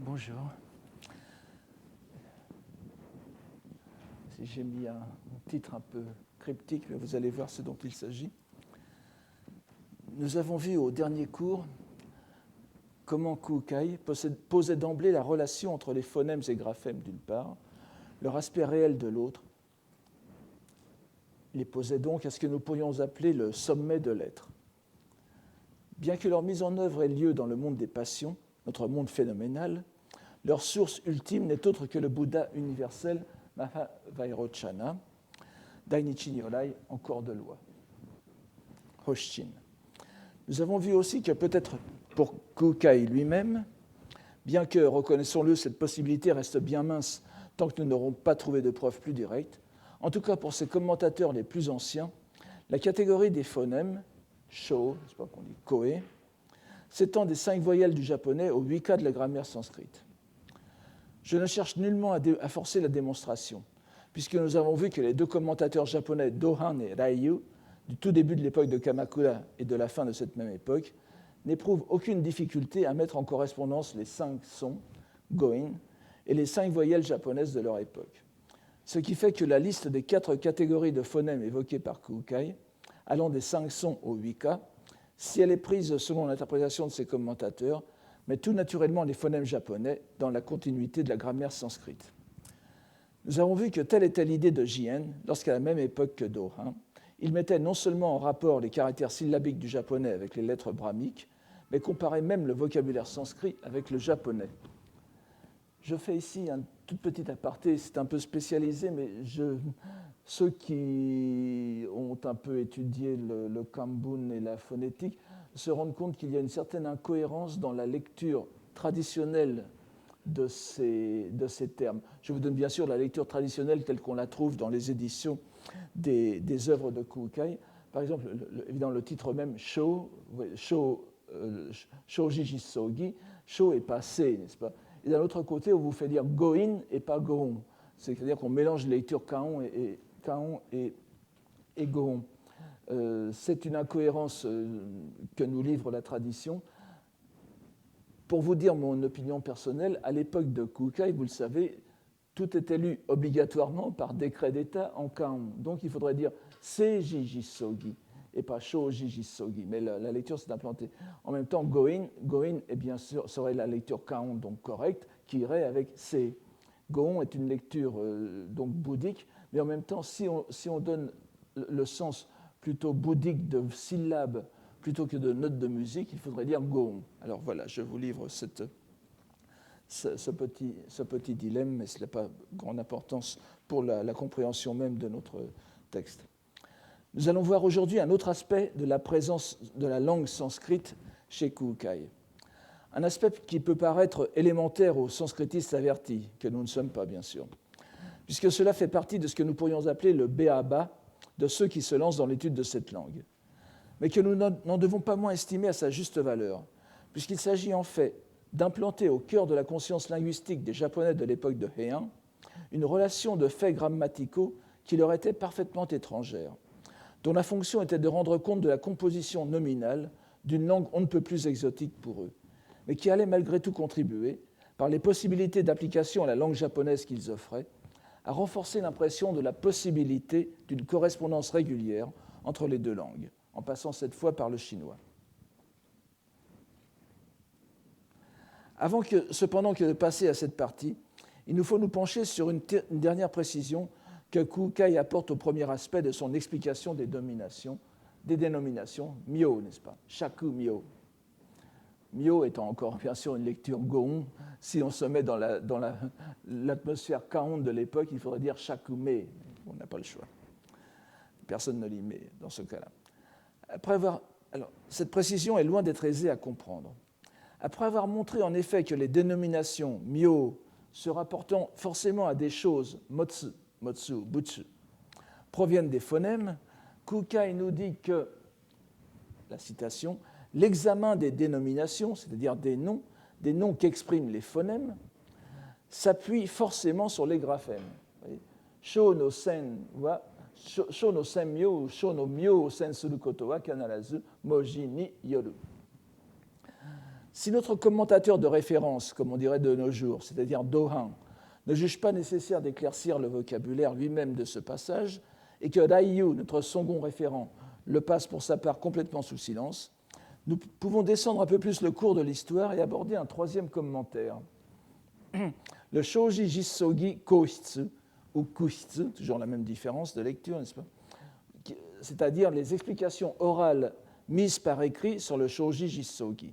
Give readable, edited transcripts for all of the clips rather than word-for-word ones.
Bonjour. J'ai mis un titre un peu cryptique, mais vous allez voir ce dont il s'agit. Nous avons vu au dernier cours comment Kukai posait d'emblée la relation entre les phonèmes et graphèmes d'une part, leur aspect réel de l'autre. Il les posait donc à ce que nous pourrions appeler le sommet de l'être. Bien que leur mise en œuvre ait lieu dans le monde des passions, notre monde phénoménal, leur source ultime n'est autre que le Bouddha universel, Mahavairochana, Dainichi Nyorai, en corps de loi, Hoshin. Nous avons vu aussi que peut-être pour Kukai lui-même, bien que, reconnaissons-le, cette possibilité reste bien mince tant que nous n'aurons pas trouvé de preuves plus directes, en tout cas pour ses commentateurs les plus anciens, la catégorie des phonèmes, sho, je sais pas qu'on dit koe, s'étend des 5 voyelles du japonais aux 8 cas de la grammaire sanskrite. Je ne cherche nullement à forcer la démonstration, puisque nous avons vu que les deux commentateurs japonais Dohan et Raiyu, du tout début de l'époque de Kamakura et de la fin de cette même époque, n'éprouvent aucune difficulté à mettre en correspondance les 5 sons, goin, et les 5 voyelles japonaises de leur époque. Ce qui fait que la liste des 4 catégories de phonèmes évoquées par Kukai, allant des 5 sons aux 8 cas, si elle est prise selon l'interprétation de ses commentateurs, met tout naturellement les phonèmes japonais dans la continuité de la grammaire sanskrite. Nous avons vu que telle était l'idée de Jien lorsqu'à la même époque que Dohan, il mettait non seulement en rapport les caractères syllabiques du japonais avec les lettres brahmiques, mais comparait même le vocabulaire sanskrit avec le japonais. Je fais ici un tout petit aparté, c'est un peu spécialisé, mais ceux qui ont un peu étudié le kambun et la phonétique se rendent compte qu'il y a une certaine incohérence dans la lecture traditionnelle de ces termes. Je vous donne bien sûr la lecture traditionnelle telle qu'on la trouve dans les éditions des œuvres de Kukai. Par exemple, évidemment, le titre même, Sho, Shōjiji Sogi, Sho est passé, n'est-ce pas? Et d'un autre côté, on vous fait dire Goin et pas Gohon. C'est-à-dire qu'on mélange les lectures Kaon et Gohon. C'est une incohérence que nous livre la tradition. Pour vous dire mon opinion personnelle, à l'époque de Kukai, vous le savez, tout était lu obligatoirement par décret d'État en Kaon. Donc il faudrait dire Seijiji Sogi et pas Shōjiji Sogi. Mais la lecture s'est implantée. En même temps, Goin est bien sûr, serait la lecture Kaon, donc correcte, qui irait avec Se. Gohon est une lecture donc bouddhique, mais en même temps, si on donne le sens plutôt bouddhique de syllabes plutôt que de notes de musique, il faudrait dire Gohon. Alors voilà, je vous livre ce petit dilemme, mais ce n'a pas grande importance pour la compréhension même de notre texte. Nous allons voir aujourd'hui un autre aspect de la présence de la langue sanskrite chez Kukai. Un aspect qui peut paraître élémentaire aux sanskritistes avertis, que nous ne sommes pas bien sûr, puisque cela fait partie de ce que nous pourrions appeler le béaba de ceux qui se lancent dans l'étude de cette langue, mais que nous n'en devons pas moins estimer à sa juste valeur, puisqu'il s'agit en fait d'implanter au cœur de la conscience linguistique des Japonais de l'époque de Heian une relation de faits grammaticaux qui leur était parfaitement étrangère, dont la fonction était de rendre compte de la composition nominale d'une langue on ne peut plus exotique pour eux, mais qui allait malgré tout contribuer, par les possibilités d'application à la langue japonaise qu'ils offraient, à renforcer l'impression de la possibilité d'une correspondance régulière entre les deux langues, en passant cette fois par le chinois. Cependant que de passer à cette partie, il nous faut nous pencher sur une dernière précision que Kukai apporte au premier aspect de son explication des dénominations, myo, n'est-ce pas? Shaku myo. Myo étant encore bien sûr une lecture gohon, si on se met dans l'atmosphère kaon de l'époque, il faudrait dire shakume. On n'a pas le choix. Personne ne lit mais dans ce cas-là. Alors, cette précision est loin d'être aisée à comprendre. Après avoir montré en effet que les dénominations myo se rapportant forcément à des choses, motsu, butsu, proviennent des phonèmes, Kukai nous dit que, la citation, l'examen des dénominations, c'est-à-dire des noms qu'expriment les phonèmes, s'appuie forcément sur les graphèmes. Sho no sen wa Sho no sen myo ou sho no myo sen suru koto wa kanarazu moji ni yoru. Si notre commentateur de référence, comme on dirait de nos jours, c'est-à-dire Dohan, ne juge pas nécessaire d'éclaircir le vocabulaire lui-même de ce passage, et que Raiyu, notre second référent, le passe pour sa part complètement sous silence, nous pouvons descendre un peu plus le cours de l'histoire et aborder un troisième commentaire. Le Shoji Jisogi Kohitsu, ou Kuhitsu, toujours la même différence de lecture, n'est-ce pas? C'est-à-dire les explications orales mises par écrit sur le Shoji Jisogi,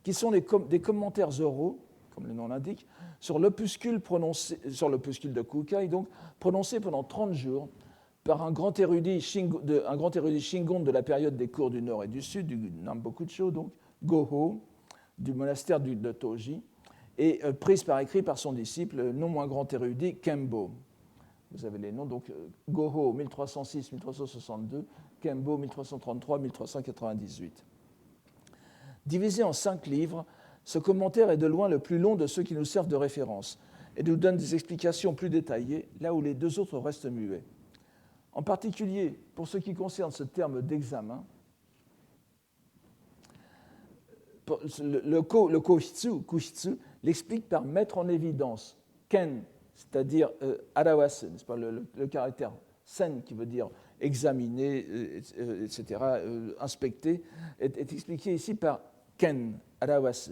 qui sont des commentaires oraux, comme le nom l'indique, sur l'opuscule de Kukai, donc prononcé pendant 30 jours par un grand érudit Shingon de la période des cours du Nord et du Sud, du Nambokucho, donc Goho, du monastère de Toji, et prise par écrit par son disciple, non moins grand érudit, Kembo. Vous avez les noms, donc Goho 1306-1362, Kembo 1333-1398. Divisé en 5 livres, ce commentaire est de loin le plus long de ceux qui nous servent de référence et nous donne des explications plus détaillées, là où les deux autres restent muets. En particulier, pour ce qui concerne ce terme d'examen, le Kuhitsu l'explique par mettre en évidence ken, c'est-à-dire arawasu, n'est-ce pas, le caractère sen qui veut dire examiner, etc., inspecter, est expliqué ici par ken, arawasu,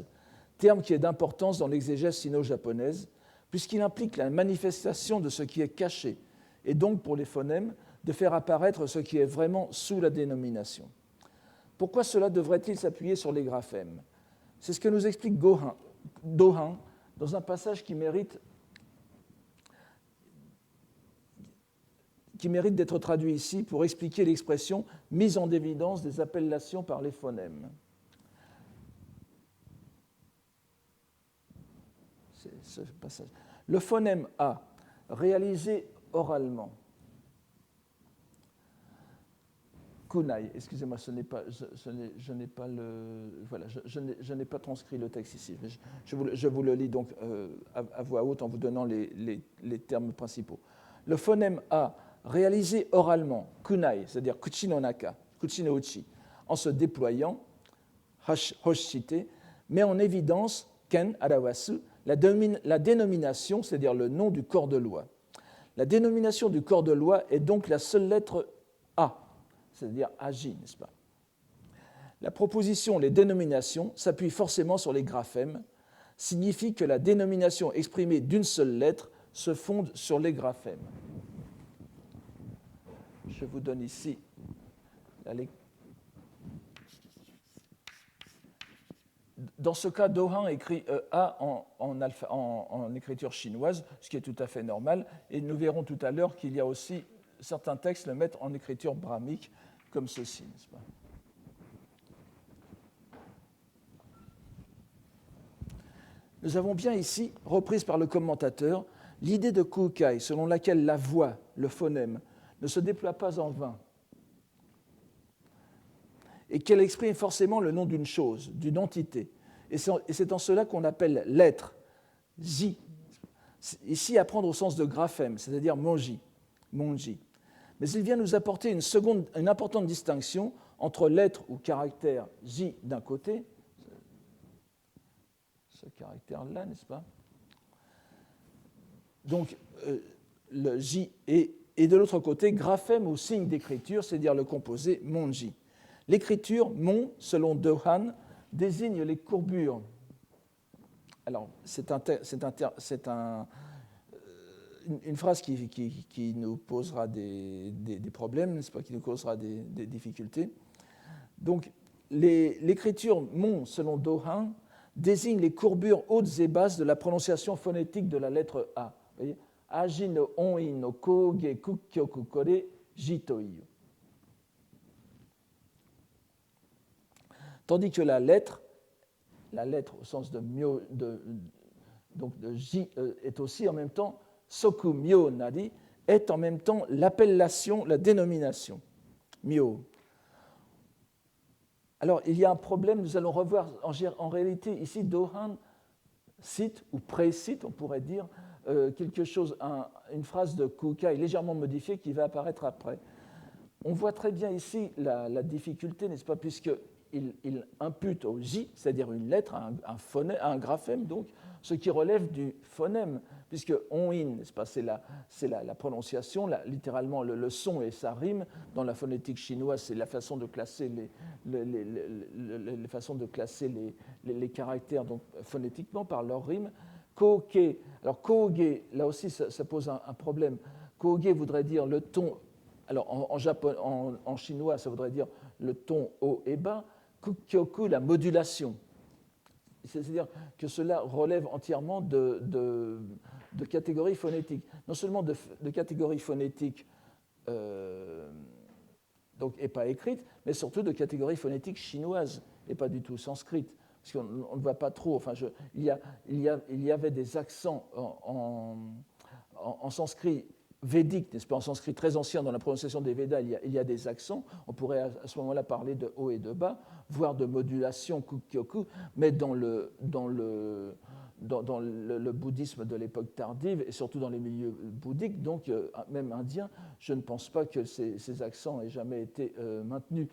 terme qui est d'importance dans l'exégèse sino-japonaise, puisqu'il implique la manifestation de ce qui est caché, et donc pour les phonèmes, de faire apparaître ce qui est vraiment sous la dénomination. Pourquoi cela devrait-il s'appuyer sur les graphèmes? C'est ce que nous explique Dohan dans un passage qui mérite d'être traduit ici pour expliquer l'expression « mise en évidence des appellations par les phonèmes ». C'est ce passage. Le phonème A, réalisé oralement. Kunai, excusez-moi, je n'ai pas transcrit le texte ici. Je vous le lis donc à voix haute en vous donnant les termes principaux. Le phonème A, réalisé oralement, kunai, c'est-à-dire kuchi no naka, kuchi no uchi, en se déployant, hoshite, met en évidence, ken arawasu, la dénomination, c'est-à-dire le nom du corps de loi. La dénomination du corps de loi est donc la seule lettre A, c'est-à-dire agi, n'est-ce pas? La proposition, les dénominations, s'appuie forcément sur les graphèmes, signifie que la dénomination exprimée d'une seule lettre se fonde sur les graphèmes. Je vous donne ici la lecture. Dans ce cas, Dohan écrit A en écriture chinoise, ce qui est tout à fait normal, et nous verrons tout à l'heure qu'il y a aussi certains textes le mettent en écriture brahmique, comme ceci, n'est-ce pas? Nous avons bien ici, reprise par le commentateur, l'idée de Kukai, selon laquelle la voix, le phonème, ne se déploie pas en vain, et qu'elle exprime forcément le nom d'une chose, d'une entité. Et c'est en cela qu'on appelle l'être, ji, ici à prendre au sens de graphème, c'est-à-dire monji. Mais il vient nous apporter une importante distinction entre l'être ou caractère ji d'un côté, ce caractère-là, n'est-ce pas? Donc, le ji et de l'autre côté, graphème ou signe d'écriture, c'est-à-dire le composé monji. L'écriture mon, selon Dohan, désigne les courbures. Alors, c'est une phrase qui nous posera des problèmes, n'est-ce pas, qui nous causera des difficultés. Donc, l'écriture mon, selon Dohan, désigne les courbures hautes et basses de la prononciation phonétique de la lettre A. Vous voyez, Aji no oi no koge kukyoku kore jitoiyu. Tandis que la lettre au sens de myo, donc de ji, est aussi en même temps soku myo nari, est en même temps l'appellation, la dénomination myo. Alors, il y a un problème, nous allons revoir en réalité ici, Dohan cite, ou précite, on pourrait dire, quelque chose, une phrase de Kukai légèrement modifiée qui va apparaître après. On voit très bien ici la difficulté, n'est-ce pas, puisque il impute au J, c'est-à-dire une lettre, un graphème, donc, ce qui relève du phonème, puisque on-in, c'est la prononciation, littéralement le son et sa rime. Dans la phonétique chinoise, c'est la façon de classer les caractères donc, phonétiquement par leur rime. Ko-ke, alors ko-ge, là aussi ça pose un problème. Ko-ge voudrait dire le ton, alors en chinois ça voudrait dire le ton haut et bas. Kukyoku, la modulation. C'est-à-dire que cela relève entièrement de catégories phonétiques. Non seulement de catégories phonétiques donc, et pas écrites, mais surtout de catégories phonétiques chinoises et pas du tout sanskrites. Parce qu'on ne voit pas trop. Enfin, il y avait des accents en sanskrit védique, n'est-ce pas, en sanskrit très ancien, dans la prononciation des Védas, il y a des accents. On pourrait à ce moment-là parler de haut et de bas, voire de modulation kukyoku, mais dans le bouddhisme de l'époque tardive, et surtout dans les milieux bouddhiques, donc même indiens, je ne pense pas que ces accents aient jamais été maintenus.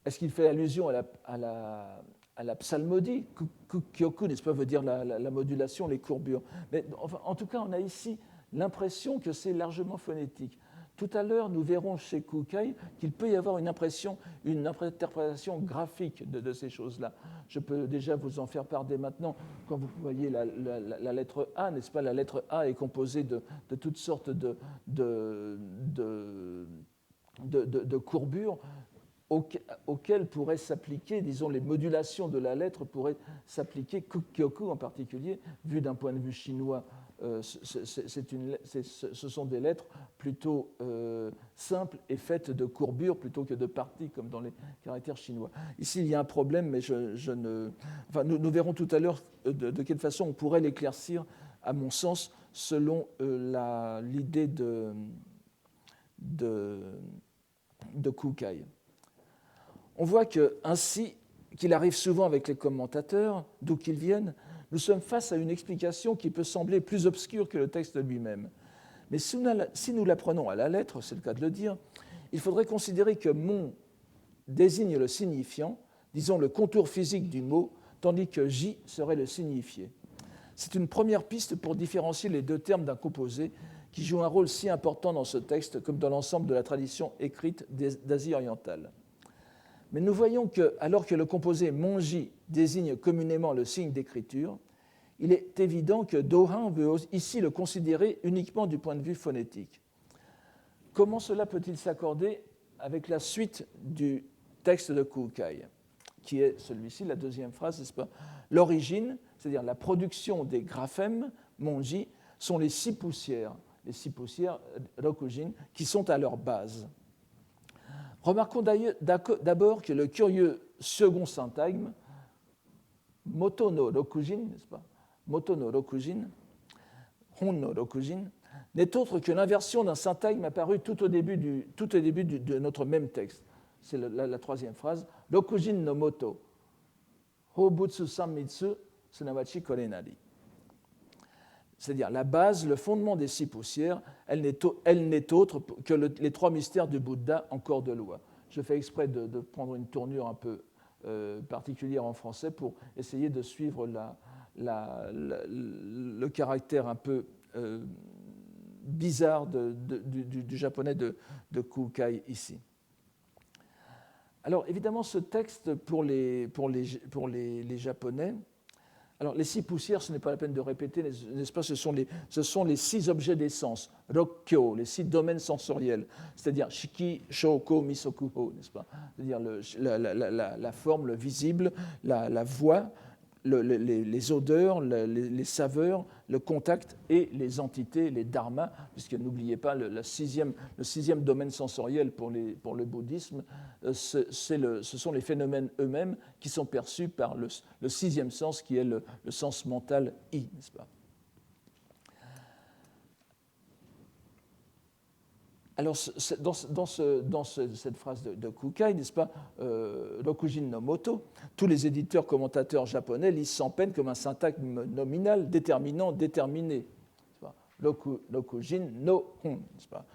Est-ce qu'il fait allusion à la psalmodie? Kukyoku, n'est-ce pas, veut dire la modulation, les courbures. Mais enfin, en tout cas, on a ici l'impression que c'est largement phonétique. Tout à l'heure, nous verrons chez Kukai qu'il peut y avoir une interprétation graphique de ces choses-là. Je peux déjà vous en faire part dès maintenant. Quand vous voyez la lettre A, n'est-ce pas, la lettre A est composée de toutes sortes de courbures auxquelles pourraient s'appliquer, disons, les modulations de la lettre pourraient s'appliquer, kukyoku en particulier, vu d'un point de vue chinois. Ce sont des lettres plutôt simples et faites de courbures plutôt que de parties, comme dans les caractères chinois. Ici, il y a un problème, mais nous verrons tout à l'heure de quelle façon on pourrait l'éclaircir, à mon sens, selon l'idée de Kukai. On voit ainsi qu'il arrive souvent avec les commentateurs, d'où qu'ils viennent, nous sommes face à une explication qui peut sembler plus obscure que le texte lui-même. Mais si nous la prenons à la lettre, c'est le cas de le dire, il faudrait considérer que mon désigne le signifiant, disons le contour physique du mot, tandis que J serait le signifié. C'est une première piste pour différencier les deux termes d'un composé qui joue un rôle si important dans ce texte comme dans l'ensemble de la tradition écrite d'Asie orientale. Mais nous voyons que, alors que le composé monji désigne communément le signe d'écriture, il est évident que Dohan veut ici le considérer uniquement du point de vue phonétique. Comment cela peut-il s'accorder avec la suite du texte de Kukai, qui est celui-ci, la deuxième phrase, n'est-ce pas? L'origine, c'est-à-dire la production des graphèmes monji, sont les 6 poussières, Rokujin, qui sont à leur base. Remarquons d'abord que le curieux second syntagme, Moto no Rokujin, n'est-ce pas? Moto no Rokujin, Hon no Rokujin, n'est autre que l'inversion d'un syntagme apparu tout au début de notre même texte. C'est la troisième phrase, Rokujin no Moto, Hobutsu Sammitsu, Sunawachi Korenari. C'est-à-dire la base, le fondement des 6 poussières, elle n'est autre que les 3 mystères du Bouddha en corps de loi. Je fais exprès de prendre une tournure un peu particulière en français pour essayer de suivre le caractère un peu bizarre du japonais de Kukai ici. Alors évidemment, ce texte pour les Japonais, alors, les 6 poussières, ce n'est pas la peine de répéter, n'est-ce pas, ce sont les 6 objets des sens, Rokkyo, les 6 domaines sensoriels, c'est-à-dire Shiki, Shoko, Misokuho, n'est-ce pas, c'est-à-dire la forme, le visible, la voix, les odeurs, les saveurs, le contact et les entités, les dharmas, puisque n'oubliez pas, le sixième domaine sensoriel pour le bouddhisme, ce sont les phénomènes eux-mêmes qui sont perçus par le 6e sens, qui est le sens mental I, n'est-ce pas? Alors, dans cette phrase de Kukai, n'est-ce pas, Rokujin no Moto, tous les éditeurs commentateurs japonais lisent sans peine comme un syntagme nominal déterminant déterminé. Rokujin no Hon, n'est-ce pas?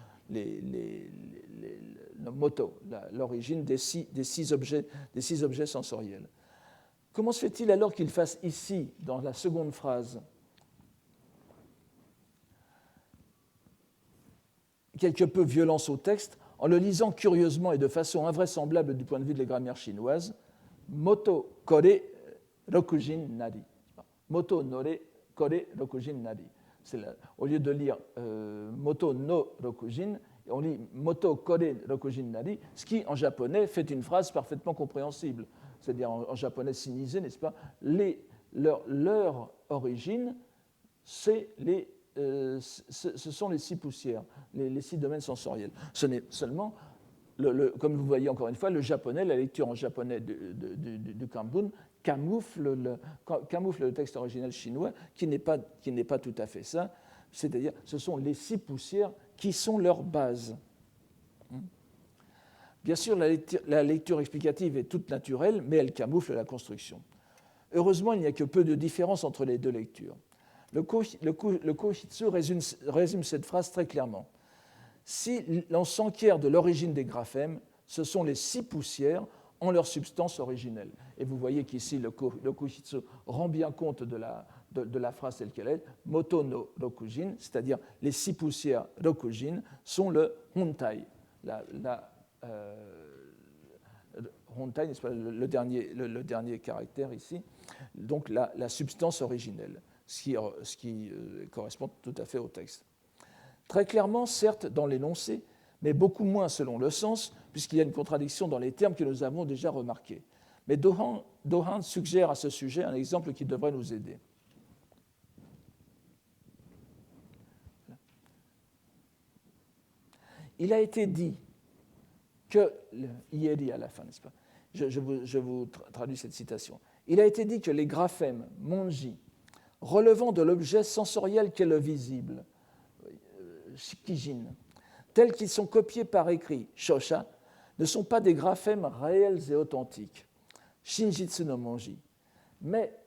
moto, l'origine des six objets sensoriels. Comment se fait-il alors qu'il fasse ici, dans la seconde phrase, quelque peu violence au texte, en le lisant curieusement et de façon invraisemblable du point de vue de la grammaire chinoise, moto kore rokujin nari. Moto nore kore rokujin nari. Au lieu de lire moto no rokujin, on lit moto kore rokujin nari, ce qui en japonais fait une phrase parfaitement compréhensible. C'est-à-dire en japonais sinisé, n'est-ce pas, leur origine, ce sont les 6 poussières, les 6 domaines sensoriels. Ce n'est seulement, comme vous voyez encore une fois, le japonais, la lecture en japonais du Kanbun camoufle le texte original chinois qui n'est pas tout à fait ça. C'est-à-dire, ce sont les 6 poussières qui sont leur base. Bien sûr, la lecture explicative est toute naturelle, mais elle camoufle la construction. Heureusement, il n'y a que peu de différence entre les deux lectures. Le Kohitsu résume cette phrase très clairement. Si l'on s'enquiert de l'origine des graphèmes, ce sont les 6 poussières en leur substance originelle. Et vous voyez qu'ici, le Kohitsu rend bien compte de la phrase telle qu'elle est. Moto no rokujin, c'est-à-dire les 6 poussières rokujin, sont le hontai, hontai, n'est-ce pas, le dernier caractère ici, donc la substance originelle, ce qui correspond tout à fait au texte. Très clairement, certes, dans l'énoncé, mais beaucoup moins selon le sens, puisqu'il y a une contradiction dans les termes que nous avons déjà remarqués. Mais Dohan suggère à ce sujet un exemple qui devrait nous aider. Il a été dit que, Ieri à la fin, n'est-ce pas ? Je vous traduis cette citation. Il a été dit que les graphèmes monji, relevant de l'objet sensoriel qu'est le visible, shikijin, tels qu'ils sont copiés par écrit, shosha, ne sont pas des graphèmes réels et authentiques, shinjitsu no monji. Mais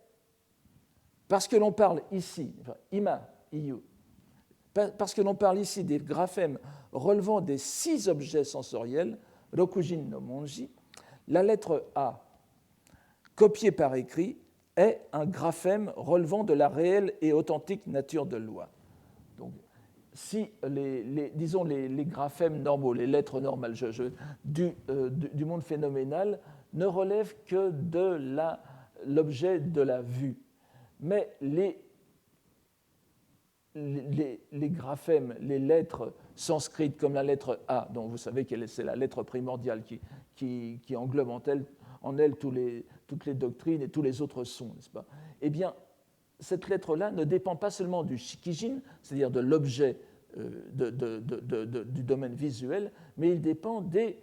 parce que l'on parle ici, ima, iyu, parce que l'on parle ici des graphèmes relevant des 6 objets sensoriels, rokujin no monji, la lettre A, copiée par écrit, est un graphème relevant de la réelle et authentique nature de loi. Donc, si disons les graphèmes normaux, les lettres normales du monde phénoménal ne relèvent que de l'objet de la vue, mais les graphèmes, les lettres sanscrites comme la lettre A, dont vous savez que c'est la lettre primordiale qui englobe en elle toutes les doctrines et tous les autres sons, n'est-ce pas ? Eh bien, cette lettre-là ne dépend pas seulement du shikijin, c'est-à-dire de l'objet du domaine visuel, mais il dépend des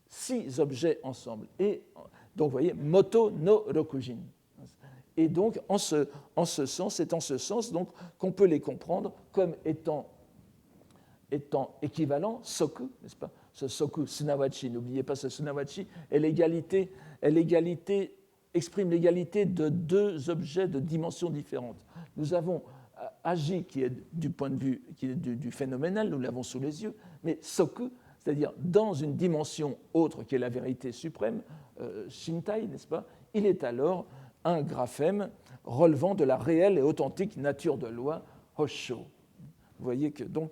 6 objets ensemble. Et donc, vous voyez, moto no rokujin. Et donc, en ce sens, c'est en ce sens donc, qu'on peut les comprendre comme étant équivalents soku, n'est-ce pas ? Ce soku, sunawachi, n'oubliez pas ce sunawachi, exprime l'égalité de 2 objets de dimensions différentes. Nous avons agi qui est du point de vue du phénoménal, nous l'avons sous les yeux, mais soku, c'est-à-dire dans une dimension autre qui est la vérité suprême, shintai, n'est-ce pas ? Il est alors un graphème relevant de la réelle et authentique nature de loi, hosho. Vous voyez que donc,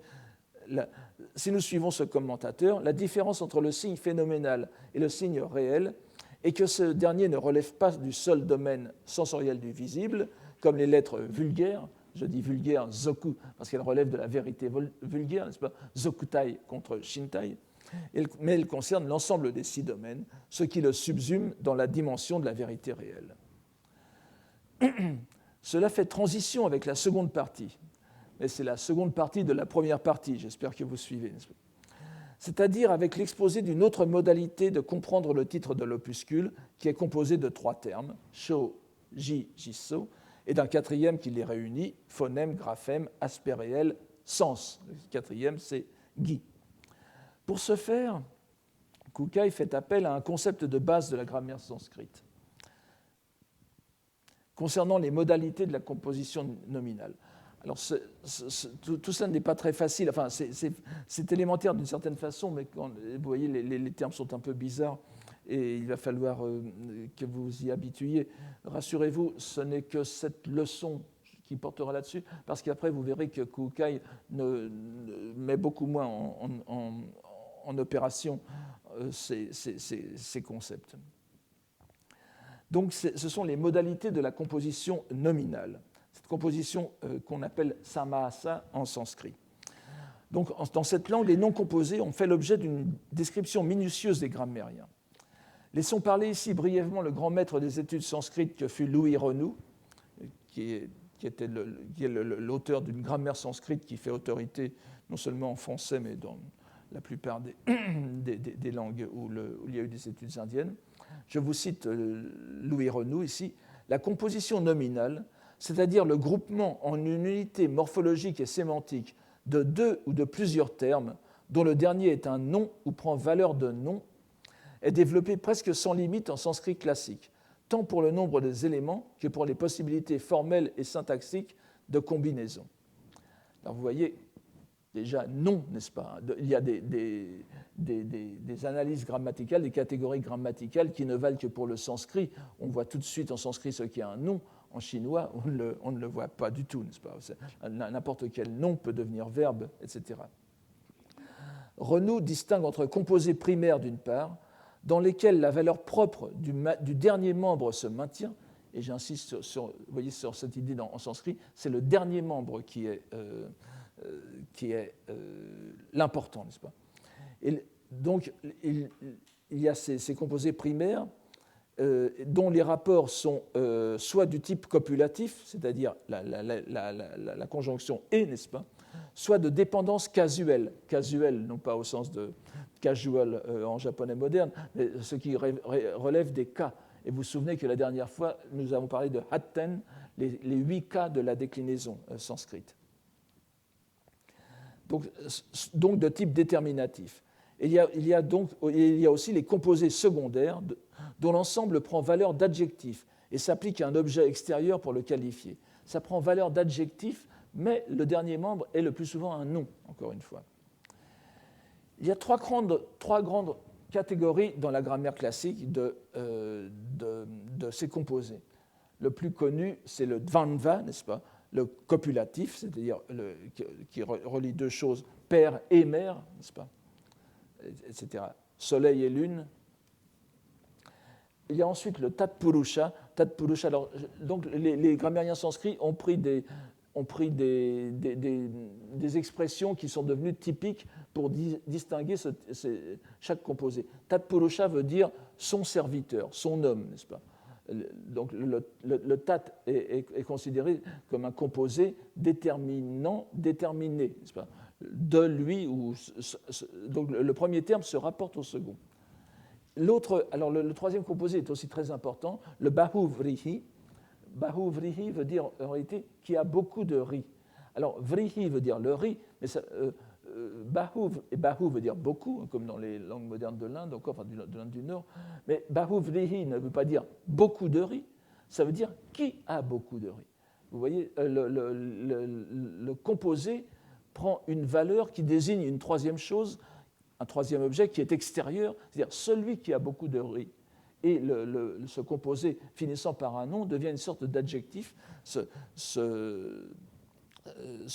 si nous suivons ce commentateur, la différence entre le signe phénoménal et le signe réel est que ce dernier ne relève pas du seul domaine sensoriel du visible, comme les lettres vulgaires, je dis vulgaire zoku parce qu'elles relèvent de la vérité vulgaire, n'est-ce pas, zokutai contre shintai, mais elles concernent l'ensemble des 6 domaines, ce qui le subsume dans la dimension de la vérité réelle. Cela fait transition avec la seconde partie, mais c'est la seconde partie de la première partie, j'espère que vous suivez, n'est-ce pas ? C'est-à-dire avec l'exposé d'une autre modalité de comprendre le titre de l'opuscule, qui est composé de 3 termes, sho, ji, jisso, et d'un 4e qui les réunit, phonème, graphème, aspect réel, sens. Le 4e, c'est gi. Pour ce faire, Kukai fait appel à un concept de base de la grammaire sanskrite concernant les modalités de la composition nominale. Alors, tout ça n'est pas très facile. Enfin, c'est élémentaire d'une certaine façon, mais quand, vous voyez, les termes sont un peu bizarres et il va falloir que vous y habituiez. Rassurez-vous, ce n'est que cette leçon qui portera là-dessus, parce qu'après, vous verrez que Kukai met beaucoup moins en opération ces concepts. Donc, ce sont les modalités de la composition nominale. Cette composition qu'on appelle samasa en sanskrit. Donc, dans cette langue, les noms composés ont fait l'objet d'une description minutieuse des grammairiens. Laissons parler ici brièvement le grand maître des études sanskrites que fut Louis Renou, qui est l'auteur d'une grammaire sanskrite qui fait autorité non seulement en français, mais dans la plupart des langues où il y a eu des études indiennes. Je vous cite Louis Renou ici. La composition nominale, c'est-à-dire le groupement en une unité morphologique et sémantique de deux ou de plusieurs termes, dont le dernier est un nom ou prend valeur de nom, est développée presque sans limite en sanskrit classique, tant pour le nombre des éléments que pour les possibilités formelles et syntaxiques de combinaison. Alors vous voyez, déjà, non, n'est-ce pas? Il y a des analyses grammaticales, des catégories grammaticales qui ne valent que pour le sanskrit. On voit tout de suite en sanskrit ce qui est un nom. En chinois, on ne le voit pas du tout, n'est-ce pas? N'importe quel nom peut devenir verbe, etc. Renou distingue entre composés primaires d'une part, dans lesquels la valeur propre du dernier membre se maintient, et j'insiste sur cette idée en sanskrit, c'est le dernier membre qui est l'important, n'est-ce pas? Et donc, il y a ces composés primaires dont les rapports sont soit du type copulatif, c'est-à-dire la conjonction « et », n'est-ce pas, soit de dépendance casuelle, non pas au sens de casual en japonais moderne, mais ce qui relève des cas. Et vous vous souvenez que la dernière fois, nous avons parlé de hatten, les 8 cas de la déclinaison sanskrite. Donc de type déterminatif. Il y a aussi les composés secondaires dont l'ensemble prend valeur d'adjectif et s'applique à un objet extérieur pour le qualifier. Ça prend valeur d'adjectif, mais le dernier membre est le plus souvent un nom, encore une fois. Il y a trois grandes catégories dans la grammaire classique de ces composés. Le plus connu, c'est le dvandva, n'est-ce pas? Le copulatif, c'est-à-dire qui relie deux choses, père et mère, n'est-ce pas, etc. Soleil et lune. Il y a ensuite le tatpurusha. Alors, donc les grammairiens sanskrits ont pris des expressions qui sont devenues typiques pour distinguer chaque composé. Tatpurusha veut dire son serviteur, son homme, n'est-ce pas? Donc le tat est considéré comme un composé déterminé, n'est-ce pas? De lui, donc le premier terme se rapporte au second. Alors le troisième composé est aussi très important, le bahuvrihi. Bahuvrihi veut dire en réalité qui a beaucoup de riz. Alors vrihi veut dire le riz, mais bahuv et bahu veut dire beaucoup, comme dans les langues modernes de l'Inde, enfin de l'Inde du Nord. Mais bahuvrihi ne veut pas dire beaucoup de riz, ça veut dire qui a beaucoup de riz. Vous voyez, le composé prend une valeur qui désigne une troisième chose, un troisième objet qui est extérieur, c'est-à-dire celui qui a beaucoup de riz. Et ce composé finissant par un nom devient une sorte d'adjectif se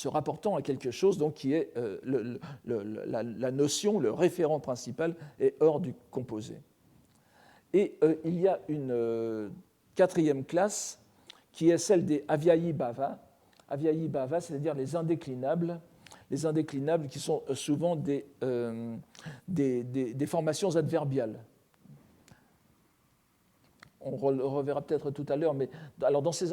rapportant à quelque chose donc, qui est la notion, le référent principal est hors du composé. Et il y a une quatrième classe qui est celle des avyayī bhava. Avyayī bhava, c'est-à-dire les indéclinables qui sont souvent des formations adverbiales. On le reverra peut-être tout à l'heure, mais alors dans ces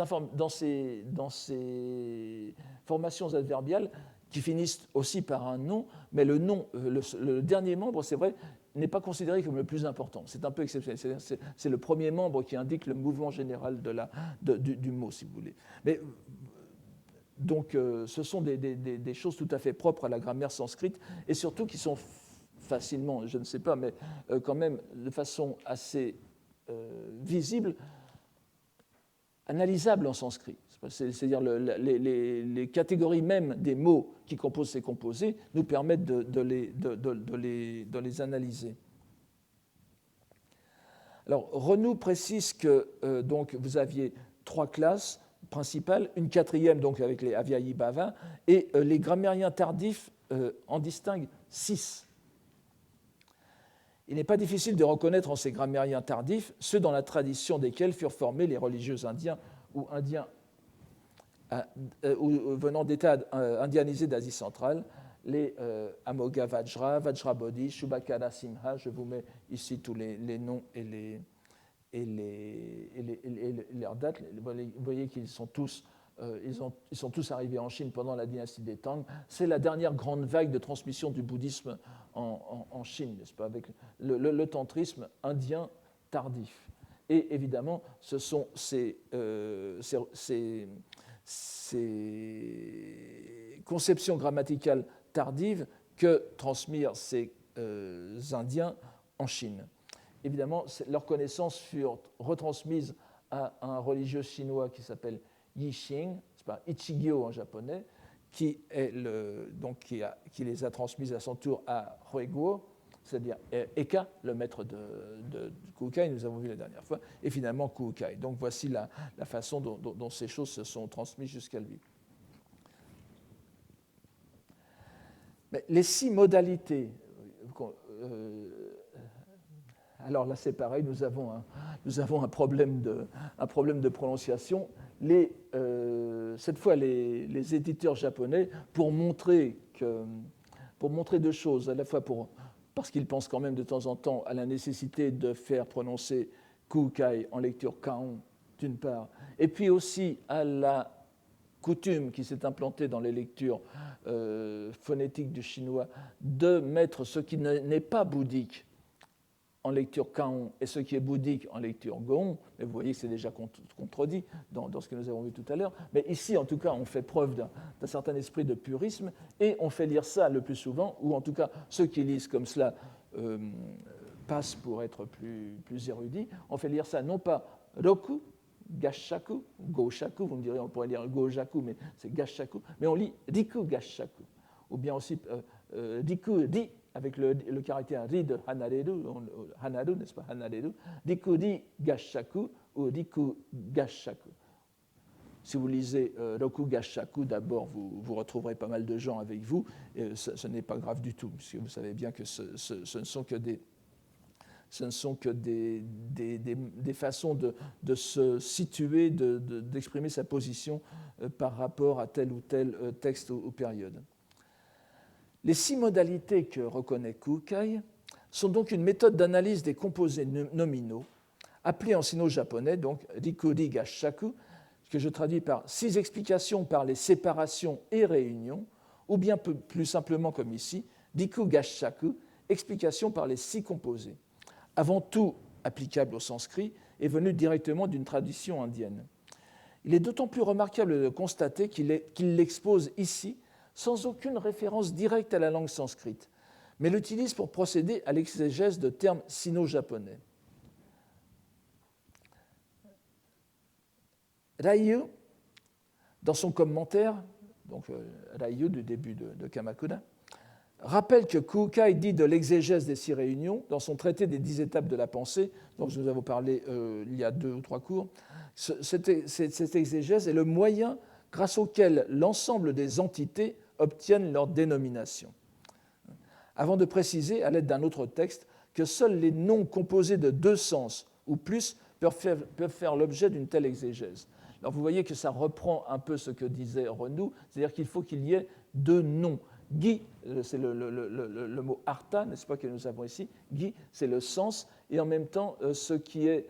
formations adverbiales qui finissent aussi par un nom, mais le nom, le dernier membre, c'est vrai, n'est pas considéré comme le plus important. C'est un peu exceptionnel. C'est le premier membre qui indique le mouvement général du mot, si vous voulez. Mais, donc, ce sont des choses tout à fait propres à la grammaire sanskrite et surtout qui sont facilement, je ne sais pas, mais quand même de façon assez visible, analysable en sanskrit. C'est-à-dire les catégories même des mots qui composent ces composés nous permettent de les analyser. Alors, Renou précise que donc, vous aviez 3 classes principales, une quatrième donc avec les Aviaï Bava, et les grammairiens tardifs en distinguent 6. Il n'est pas difficile de reconnaître en ces grammairiens tardifs ceux dans la tradition desquels furent formés les religieux indiens ou indiens venant d'États indianisés d'Asie centrale, les Amoga Vajra, Vajrabodhi, Shubhakara Simha. Je vous mets ici tous les noms et leurs dates. Vous voyez qu'ils sont tous, ils sont tous arrivés en Chine pendant la dynastie des Tang. C'est la dernière grande vague de transmission du bouddhisme en Chine, n'est-ce pas, avec le tantrisme indien tardif. Et évidemment, ce sont ces conceptions grammaticales tardives que transmirent ces Indiens en Chine. Évidemment, leurs connaissances furent retransmises à un religieux chinois qui s'appelle Yixing, c'est pas Ichigyo en japonais, qui les a transmises à son tour à Huiguo, c'est-à-dire Eka, le maître de Kukai, nous avons vu la dernière fois, et finalement Kukai. Donc voici la façon dont ces choses se sont transmises jusqu'à lui. Mais les 6 modalités, alors là c'est pareil, nous avons un problème de prononciation. Cette fois, les éditeurs japonais, pour montrer 2 choses, à la fois parce qu'ils pensent quand même de temps en temps à la nécessité de faire prononcer Kukai en lecture Kaon, d'une part, et puis aussi à la coutume qui s'est implantée dans les lectures phonétiques du chinois de mettre ce qui n'est pas bouddhique en lecture Kaon et ce qui est bouddhique en lecture Gohon, mais vous voyez que c'est déjà contredit dans ce que nous avons vu tout à l'heure. Mais ici, en tout cas, on fait preuve d'un certain esprit de purisme et on fait lire ça le plus souvent, ou en tout cas, ceux qui lisent comme cela passent pour être plus érudits. On fait lire ça non pas Roku, Gashaku, Goshaku, vous me direz, on pourrait lire Gojaku, mais c'est Gashaku, mais on lit Riku Gashaku, ou bien aussi Riku Ri, avec le caractère ri de hanaru, n'est-ce pas, hanareru, riku ri gashaku ou riku gashaku. Si vous lisez roku gashaku, d'abord, vous retrouverez pas mal de gens avec vous, et ce n'est pas grave du tout, puisque vous savez bien que ce ne sont que des façons de se situer, d'exprimer sa position par rapport à tel ou tel texte ou période. Les 6 modalités que reconnaît Kukai sont donc une méthode d'analyse des composés nominaux, appelée en sino-japonais, donc Rikuri Gashaku, que je traduis par 6 explications par les séparations et réunions, ou bien plus simplement comme ici, Riku Gashaku, explication par les 6 composés. Avant tout applicable au sanskrit, est venu directement d'une tradition indienne. Il est d'autant plus remarquable de constater qu'il l'expose ici sans aucune référence directe à la langue sanskrite, mais l'utilise pour procéder à l'exégèse de termes sino-japonais. Raiyu, dans son commentaire, donc Raiyu du début de Kamakura, rappelle que Kukai dit de l'exégèse des 6 réunions dans son traité des 10 étapes de la pensée, dont nous avons parlé il y a 2 ou 3 cours. Cette exégèse est le moyen grâce auquel l'ensemble des entités obtiennent leur dénomination. Avant de préciser, à l'aide d'un autre texte, que seuls les noms composés de 2 sens ou plus peuvent faire l'objet d'une telle exégèse. Alors vous voyez que ça reprend un peu ce que disait Renou, c'est-à-dire qu'il faut qu'il y ait 2 noms. Gi, c'est le mot artha, n'est-ce pas, que nous avons ici. Gi, c'est le sens, et en même temps ce qui est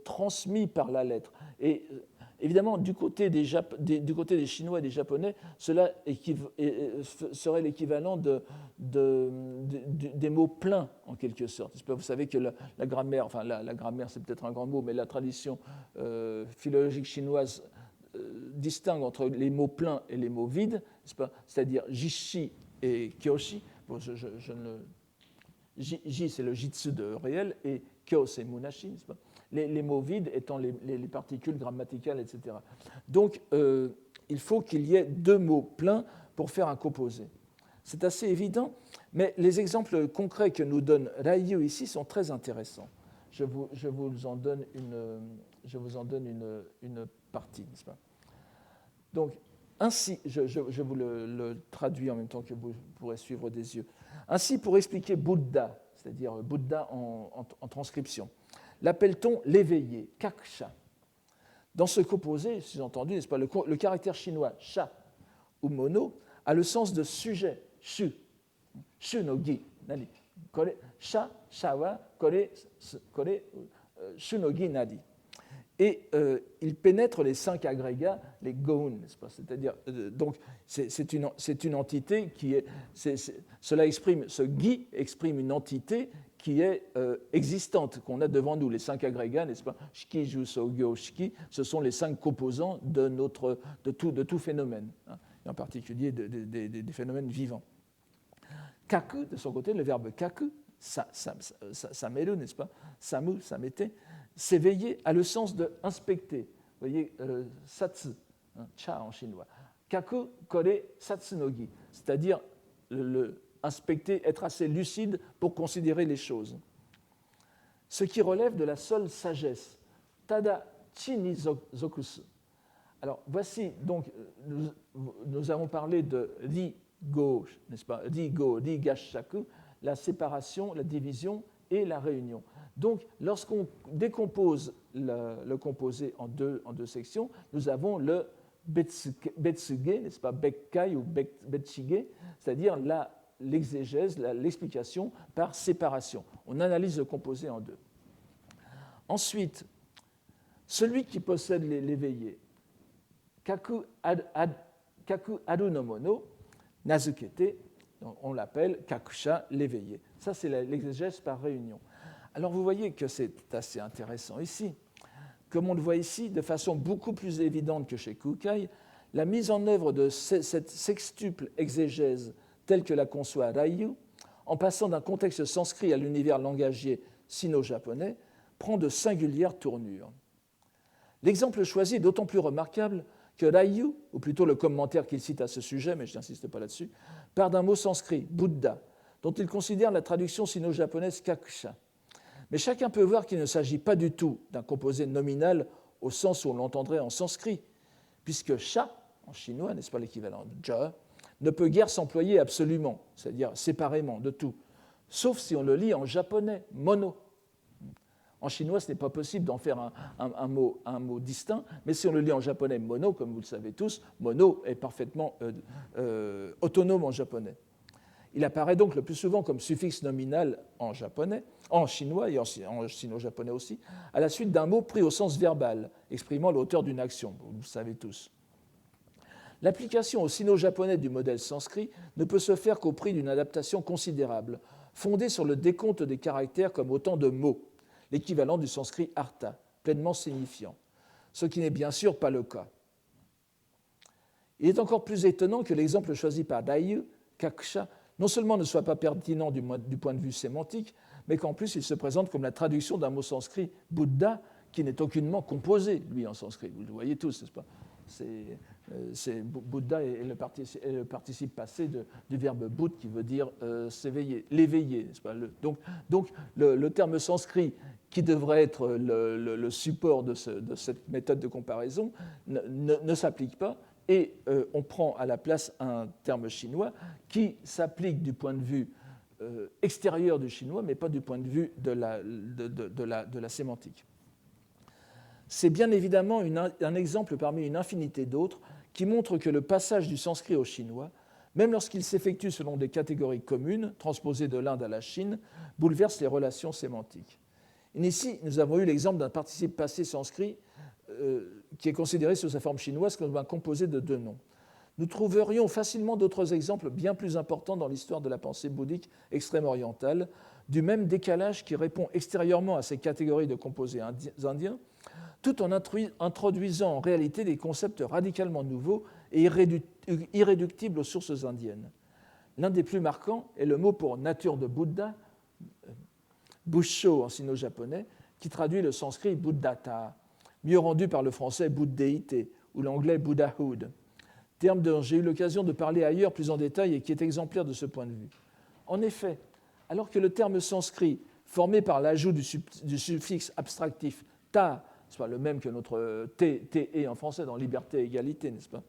transmis par la lettre. Et évidemment, du côté des Chinois et des Japonais, cela serait l'équivalent des mots pleins, en quelque sorte. Vous savez que la grammaire, enfin la grammaire c'est peut-être un grand mot, mais la tradition philologique chinoise distingue entre les mots pleins et les mots vides, c'est-à-dire jishi et kyoshi. Bon, ji, c'est le jitsu de réel, et kyo, c'est munashi, n'est-ce pas? les mots vides étant les particules grammaticales, etc. Donc, il faut qu'il y ait deux mots pleins pour faire un composé. C'est assez évident, mais les exemples concrets que nous donne Ryu ici sont très intéressants. Je vous en donne une partie, n'est-ce pas? Donc, ainsi, je vous le traduis en même temps que vous pourrez suivre des yeux. Ainsi, pour expliquer Bouddha, c'est-à-dire Bouddha en transcription, l'appelle-t-on l'éveillé, kaksha. Dans ce composé, si j'ai entendu, n'est-ce pas, le caractère chinois sha ou mono a le sens de sujet, shu, shu no gi, nani. Sha, shawa, kore, shu no gi nari. Et il pénètre les 5 agrégats, les goun, n'est-ce pas? C'est-à-dire, donc, c'est une entité qui est. Cela exprime, ce gi exprime une entité qui est existante, qu'on a devant nous, les 5 agrégats, n'est-ce pas? Shiki, Juso, Gyo, Shiki, ce sont les 5 composants de tout phénomène, hein, et en particulier des phénomènes vivants. Kaku, de son côté, le verbe kaku, sameru, n'est-ce pas? Samu, samete, s'éveiller a le sens de inspecter. Vous voyez, satsu, hein, cha en chinois. Kaku, kore, satsu no gi, c'est-à-dire inspecter, être assez lucide pour considérer les choses. Ce qui relève de la seule sagesse. Tada chi ni zokusu. Alors, voici, donc, nous avons parlé de ri-go, n'est-ce pas? Ri-go, ri-gashaku, la séparation, la division et la réunion. Donc, lorsqu'on décompose le composé en deux sections, nous avons le betsuge, n'est-ce pas, bekkai ou betshige, c'est-à-dire l'exégèse, l'explication par séparation. On analyse le composé en deux. Ensuite, celui qui possède l'éveillé, kaku aru no mono, nazukete, on l'appelle kakusha, l'éveillé. Ça, c'est l'exégèse par réunion. Alors, vous voyez que c'est assez intéressant ici. Comme on le voit ici, de façon beaucoup plus évidente que chez Kukai, la mise en œuvre de cette sextuple exégèse telle que la conçoit Ryu, en passant d'un contexte sanskrit à l'univers langagier sino-japonais, prend de singulières tournures. L'exemple choisi est d'autant plus remarquable que Ryu, ou plutôt le commentaire qu'il cite à ce sujet, mais je n'insiste pas là-dessus, part d'un mot sanskrit, Bouddha, dont il considère la traduction sino-japonaise kakusha. Mais chacun peut voir qu'il ne s'agit pas du tout d'un composé nominal au sens où on l'entendrait en sanskrit, puisque sha, en chinois, n'est-ce pas l'équivalent de ja, ne peut guère s'employer absolument, c'est-à-dire séparément de tout, sauf si on le lit en japonais, mono. En chinois, ce n'est pas possible d'en faire un mot distinct, mais si on le lit en japonais mono, comme vous le savez tous, mono est parfaitement autonome en japonais. Il apparaît donc le plus souvent comme suffixe nominal en japonais, en chinois et en sino-japonais aussi, à la suite d'un mot pris au sens verbal, exprimant l'auteur d'une action, vous le savez tous. L'application au sino-japonais du modèle sanskrit ne peut se faire qu'au prix d'une adaptation considérable, fondée sur le décompte des caractères comme autant de mots, l'équivalent du sanskrit artha, pleinement signifiant, ce qui n'est bien sûr pas le cas. Il est encore plus étonnant que l'exemple choisi par Ryu, kakusha, non seulement ne soit pas pertinent du point de vue sémantique, mais qu'en plus il se présente comme la traduction d'un mot sanskrit Bouddha qui n'est aucunement composé, lui, en sanskrit. Vous le voyez tous, n'est-ce pas? Bouddha est le participe passé du verbe Bud qui veut dire s'éveiller, l'éveiller, n'est-ce pas? Donc le terme sanskrit qui devrait être le support de cette méthode de comparaison ne s'applique pas. Et on prend à la place un terme chinois qui s'applique du point de vue extérieur du chinois, mais pas du point de vue de la sémantique. C'est bien évidemment un exemple parmi une infinité d'autres qui montre que le passage du sanskrit au chinois, même lorsqu'il s'effectue selon des catégories communes, transposées de l'Inde à la Chine, bouleverse les relations sémantiques. Et ici, nous avons eu l'exemple d'un participe passé sanskrit qui est considéré sous sa forme chinoise comme un composé de deux noms. Nous trouverions facilement d'autres exemples bien plus importants dans l'histoire de la pensée bouddhique extrême-orientale, du même décalage qui répond extérieurement à ces catégories de composés indiens, tout en introduisant en réalité des concepts radicalement nouveaux et irréductibles aux sources indiennes. L'un des plus marquants est le mot pour nature de Bouddha, Bussho en sino-japonais, qui traduit le sanskrit buddhata, mieux rendu par le français bouddhéité ou l'anglais buddhahood, terme dont j'ai eu l'occasion de parler ailleurs plus en détail et qui est exemplaire de ce point de vue. En effet, alors que le terme sanskrit, formé par l'ajout du suffixe abstractif ta, c'est pas le même que notre te en français dans liberté et égalité, n'est-ce pas?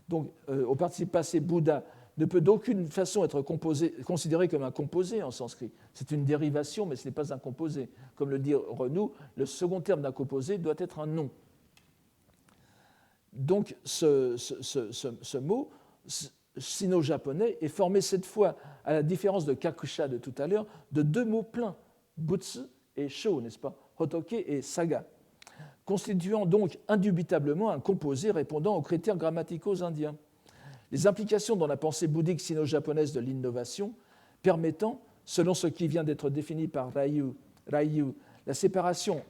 Donc, au participe passé Bouddha ne peut d'aucune façon être considéré comme un composé en sanskrit. C'est une dérivation, mais ce n'est pas un composé. Comme le dit Renou, le second terme d'un composé doit être un nom. Donc, ce mot sino-japonais est formé cette fois, à la différence de kakusha de tout à l'heure, de deux mots pleins, butsu et sho, n'est-ce pas? Hotoke et saga, constituant donc indubitablement un composé répondant aux critères grammaticaux indiens. Les implications dans la pensée bouddhique sino-japonaise de l'innovation permettant, selon ce qui vient d'être défini par Ryu, la séparation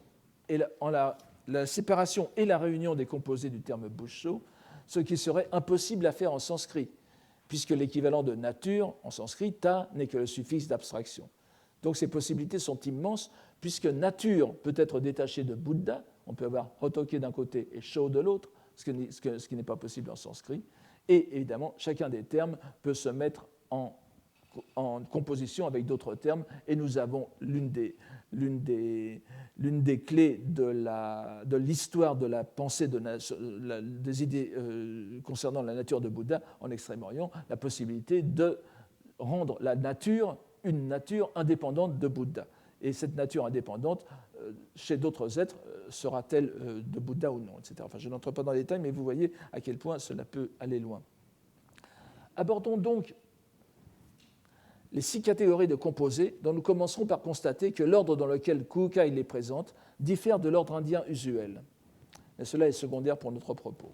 et la réunion des composés du terme busho, ce qui serait impossible à faire en sanskrit, puisque l'équivalent de nature en sanskrit, ta, n'est que le suffixe d'abstraction. Donc ces possibilités sont immenses, puisque nature peut être détachée de Bouddha, on peut avoir Hotoke d'un côté et Sho de l'autre, ce qui n'est pas possible en sanskrit, et évidemment, chacun des termes peut se mettre en composition avec d'autres termes, et nous avons l'une des clés de l'histoire de la pensée des idées concernant la nature de Bouddha en Extrême-Orient, la possibilité de rendre la nature une nature indépendante de Bouddha. Et cette nature indépendante, chez d'autres êtres, sera-t-elle de Bouddha ou non, etc. Enfin, je n'entre pas dans les détails, mais vous voyez à quel point cela peut aller loin. Abordons donc les 6 catégories de composés, dont nous commencerons par constater que l'ordre dans lequel Kukai les présente diffère de l'ordre indien usuel. Mais cela est secondaire pour notre propos.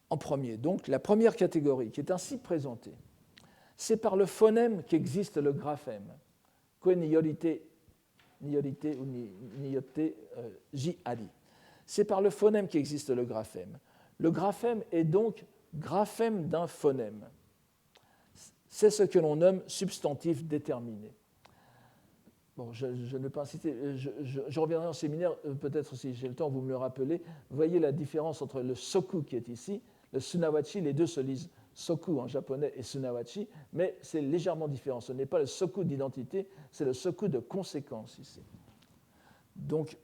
En premier, donc, la première catégorie qui est ainsi présentée, c'est par le phonème qu'existe le graphème. Kue niyorite ou niyote ji-ari. C'est par le phonème qu'existe le graphème. Le graphème est donc graphème d'un phonème. C'est ce que l'on nomme substantif déterminé. Bon, je ne vais pas inciter, je reviendrai en séminaire, peut-être si j'ai le temps, vous me le rappelez. Vous voyez la différence entre le soku qui est ici, le sunawachi, les deux se lisent soku en japonais et sunawachi, mais c'est légèrement différent. Ce n'est pas le soku d'identité, c'est le soku de conséquence ici. Donc,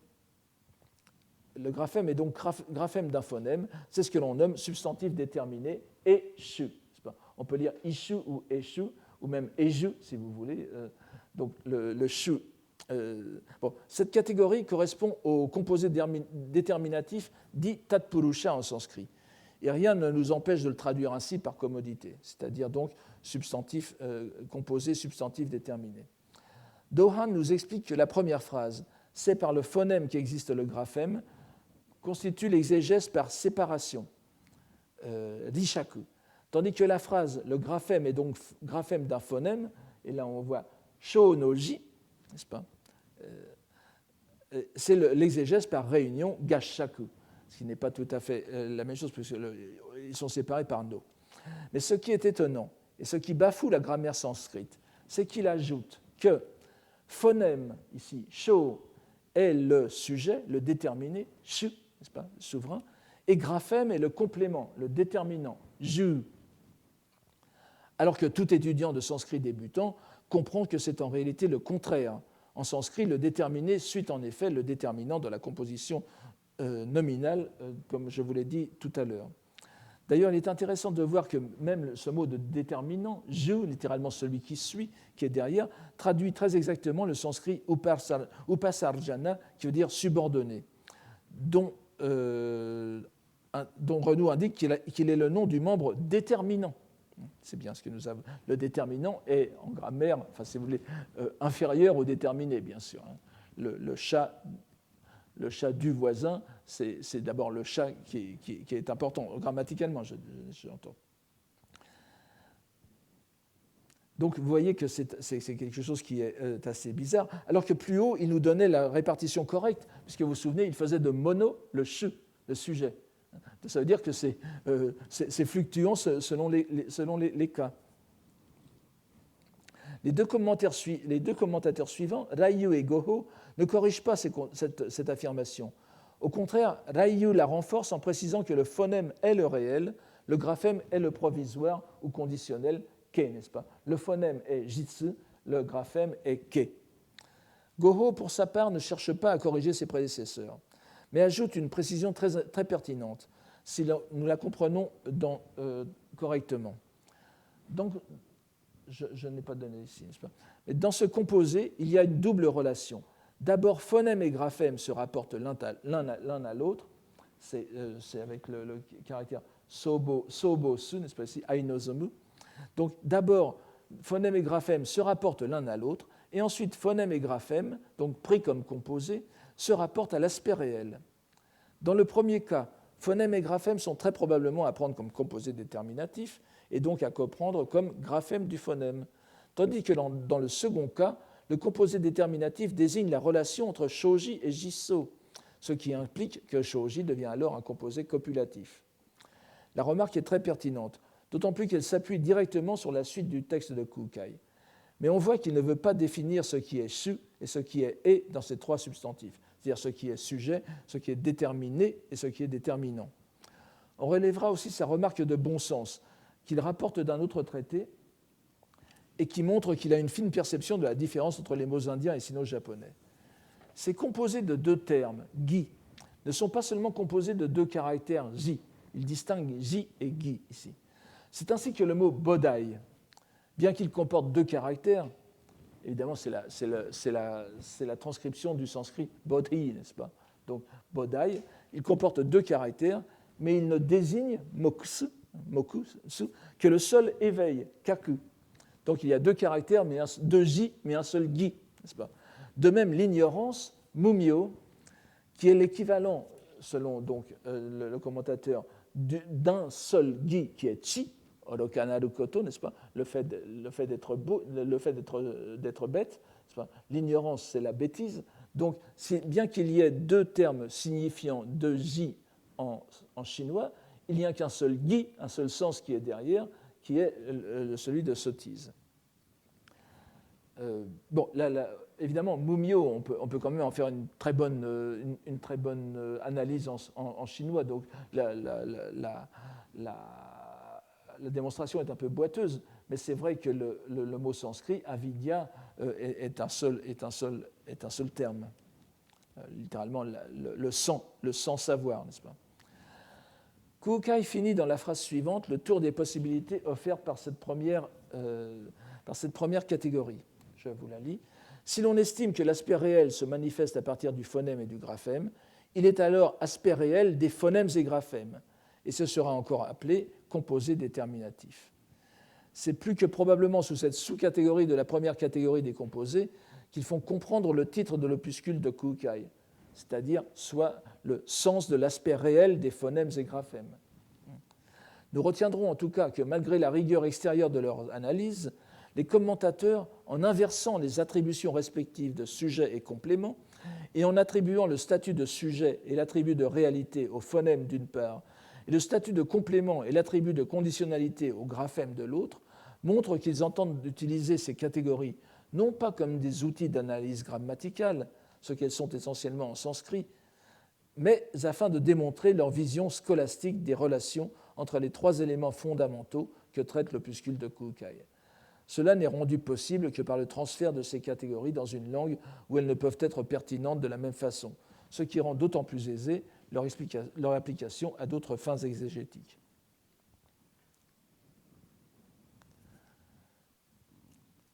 le graphème est donc graphème d'un phonème, c'est ce que l'on nomme substantif déterminé et shu. On peut lire ishu ou eshu, ou même eju si vous voulez. Donc le shu. Cette catégorie correspond au composé déterminatif dit tatpurusha en sanskrit. Et rien ne nous empêche de le traduire ainsi par commodité, c'est-à-dire donc substantif composé, substantif déterminé. Dohan nous explique que la première phrase, c'est par le phonème qu'existe le graphème, constitue l'exégèse par séparation, rishaku. Tandis que la phrase, le graphème est donc graphème d'un phonème, et là on voit sho no ji, n'est-ce pas? C'est l'exégèse par réunion, gashaku, ce qui n'est pas tout à fait la même chose, puisqu'ils sont séparés par no. Mais ce qui est étonnant, et ce qui bafoue la grammaire sanskrite, c'est qu'il ajoute que phonème, ici, sho, est le sujet, le déterminé, shu, n'est-ce pas, le souverain, et graphème est le complément, le déterminant, ju. Alors que tout étudiant de sanskrit débutant comprend que c'est en réalité le contraire. En sanskrit, le déterminé suit en effet le déterminant de la composition nominale, comme je vous l'ai dit tout à l'heure. D'ailleurs, il est intéressant de voir que même ce mot de déterminant, ju, littéralement celui qui suit, qui est derrière, traduit très exactement le sanskrit upasarjana, qui veut dire subordonné, dont Renou indique qu'il est le nom du membre déterminant. C'est bien ce que nous avons. Le déterminant est, en grammaire, enfin, si vous voulez, inférieur au déterminé, bien sûr. Le chat du voisin, c'est d'abord le chat qui est important, grammaticalement, j'entends. Donc, vous voyez que c'est quelque chose qui est assez bizarre, alors que plus haut, il nous donnait la répartition correcte, puisque vous vous souvenez, il faisait de mono le shu, le sujet. Ça veut dire que c'est fluctuant selon les cas. Les deux commentateurs suivants, Ryu et Goho, ne corrigent pas cette affirmation. Au contraire, Ryu la renforce en précisant que le phonème est le réel, le graphème est le provisoire ou conditionnel, ke, n'est-ce pas? Le phonème est jitsu, le graphème est ke. Goho, pour sa part, ne cherche pas à corriger ses prédécesseurs, mais ajoute une précision très pertinente, si nous la comprenons correctement. Donc, je n'ai pas donné ici, n'est-ce pas? Mais dans ce composé, il y a une double relation. D'abord, phonème et graphème se rapportent l'un à l'autre, c'est avec le caractère sobo-su, n'est-ce pas ici, ainozomu. Donc, d'abord, phonème et graphème se rapportent l'un à l'autre, et ensuite, phonème et graphème, donc pris comme composés, se rapportent à l'aspect réel. Dans le premier cas, phonème et graphème sont très probablement à prendre comme composés déterminatifs, et donc à comprendre comme graphème du phonème, tandis que dans le second cas, le composé déterminatif désigne la relation entre shoji et jisso, ce qui implique que shoji devient alors un composé copulatif. La remarque est très pertinente, d'autant plus qu'elle s'appuie directement sur la suite du texte de Kukai. Mais on voit qu'il ne veut pas définir ce qui est su et ce qui est dans ces trois substantifs, c'est-à-dire ce qui est sujet, ce qui est déterminé et ce qui est déterminant. On relèvera aussi sa remarque de bon sens, qu'il rapporte d'un autre traité et qui montre qu'il a une fine perception de la différence entre les mots indiens et sino-japonais. Ces composés de deux termes, gi, ne sont pas seulement composés de deux caractères ji, il distingue ji et gi ici. C'est ainsi que le mot bodai, bien qu'il comporte deux caractères, évidemment c'est la transcription du sanskrit bodhi, n'est-ce pas? Donc bodai, il comporte deux caractères, mais il ne désigne mokusu que le seul éveil, kaku. Donc il y a deux caractères, deux ji, mais un seul gi, n'est-ce pas? De même, l'ignorance, mumyo, qui est l'équivalent, selon donc, le commentateur, d'un seul gi qui est chi, orokanaru koto, n'est-ce pas? Le fait d'être bête, n'est-ce pas? L'ignorance, c'est la bêtise. Donc, bien qu'il y ait deux termes signifiant deux ji en chinois, il n'y a qu'un seul gi, un seul sens qui est derrière, qui est celui de sottise. Bon, là, évidemment, mumyo, on peut quand même en faire une très bonne analyse en chinois. Donc, la démonstration est un peu boiteuse, mais c'est vrai que le mot sanskrit, avidya, est un seul terme. Littéralement, le sans savoir, n'est-ce pas? Kukai finit dans la phrase suivante le tour des possibilités offertes par cette première catégorie. Je vous la lis. Si l'on estime que l'aspect réel se manifeste à partir du phonème et du graphème, il est alors aspect réel des phonèmes et graphèmes, et ce sera encore appelé composé déterminatif. C'est plus que probablement sous cette sous-catégorie de la première catégorie des composés qu'ils font comprendre le titre de l'opuscule de Kukai, c'est-à-dire soit le sens de l'aspect réel des phonèmes et graphèmes. Nous retiendrons en tout cas que malgré la rigueur extérieure de leur analyse, les commentateurs, en inversant les attributions respectives de sujet et complément, et en attribuant le statut de sujet et l'attribut de réalité au phonème d'une part, et le statut de complément et l'attribut de conditionnalité au graphème de l'autre, montrent qu'ils entendent utiliser ces catégories non pas comme des outils d'analyse grammaticale, ce qu'elles sont essentiellement en sanskrit, mais afin de démontrer leur vision scolastique des relations entre les trois éléments fondamentaux que traite l'opuscule de Kukai. Cela n'est rendu possible que par le transfert de ces catégories dans une langue où elles ne peuvent être pertinentes de la même façon, ce qui rend d'autant plus aisée leur application à d'autres fins exégétiques.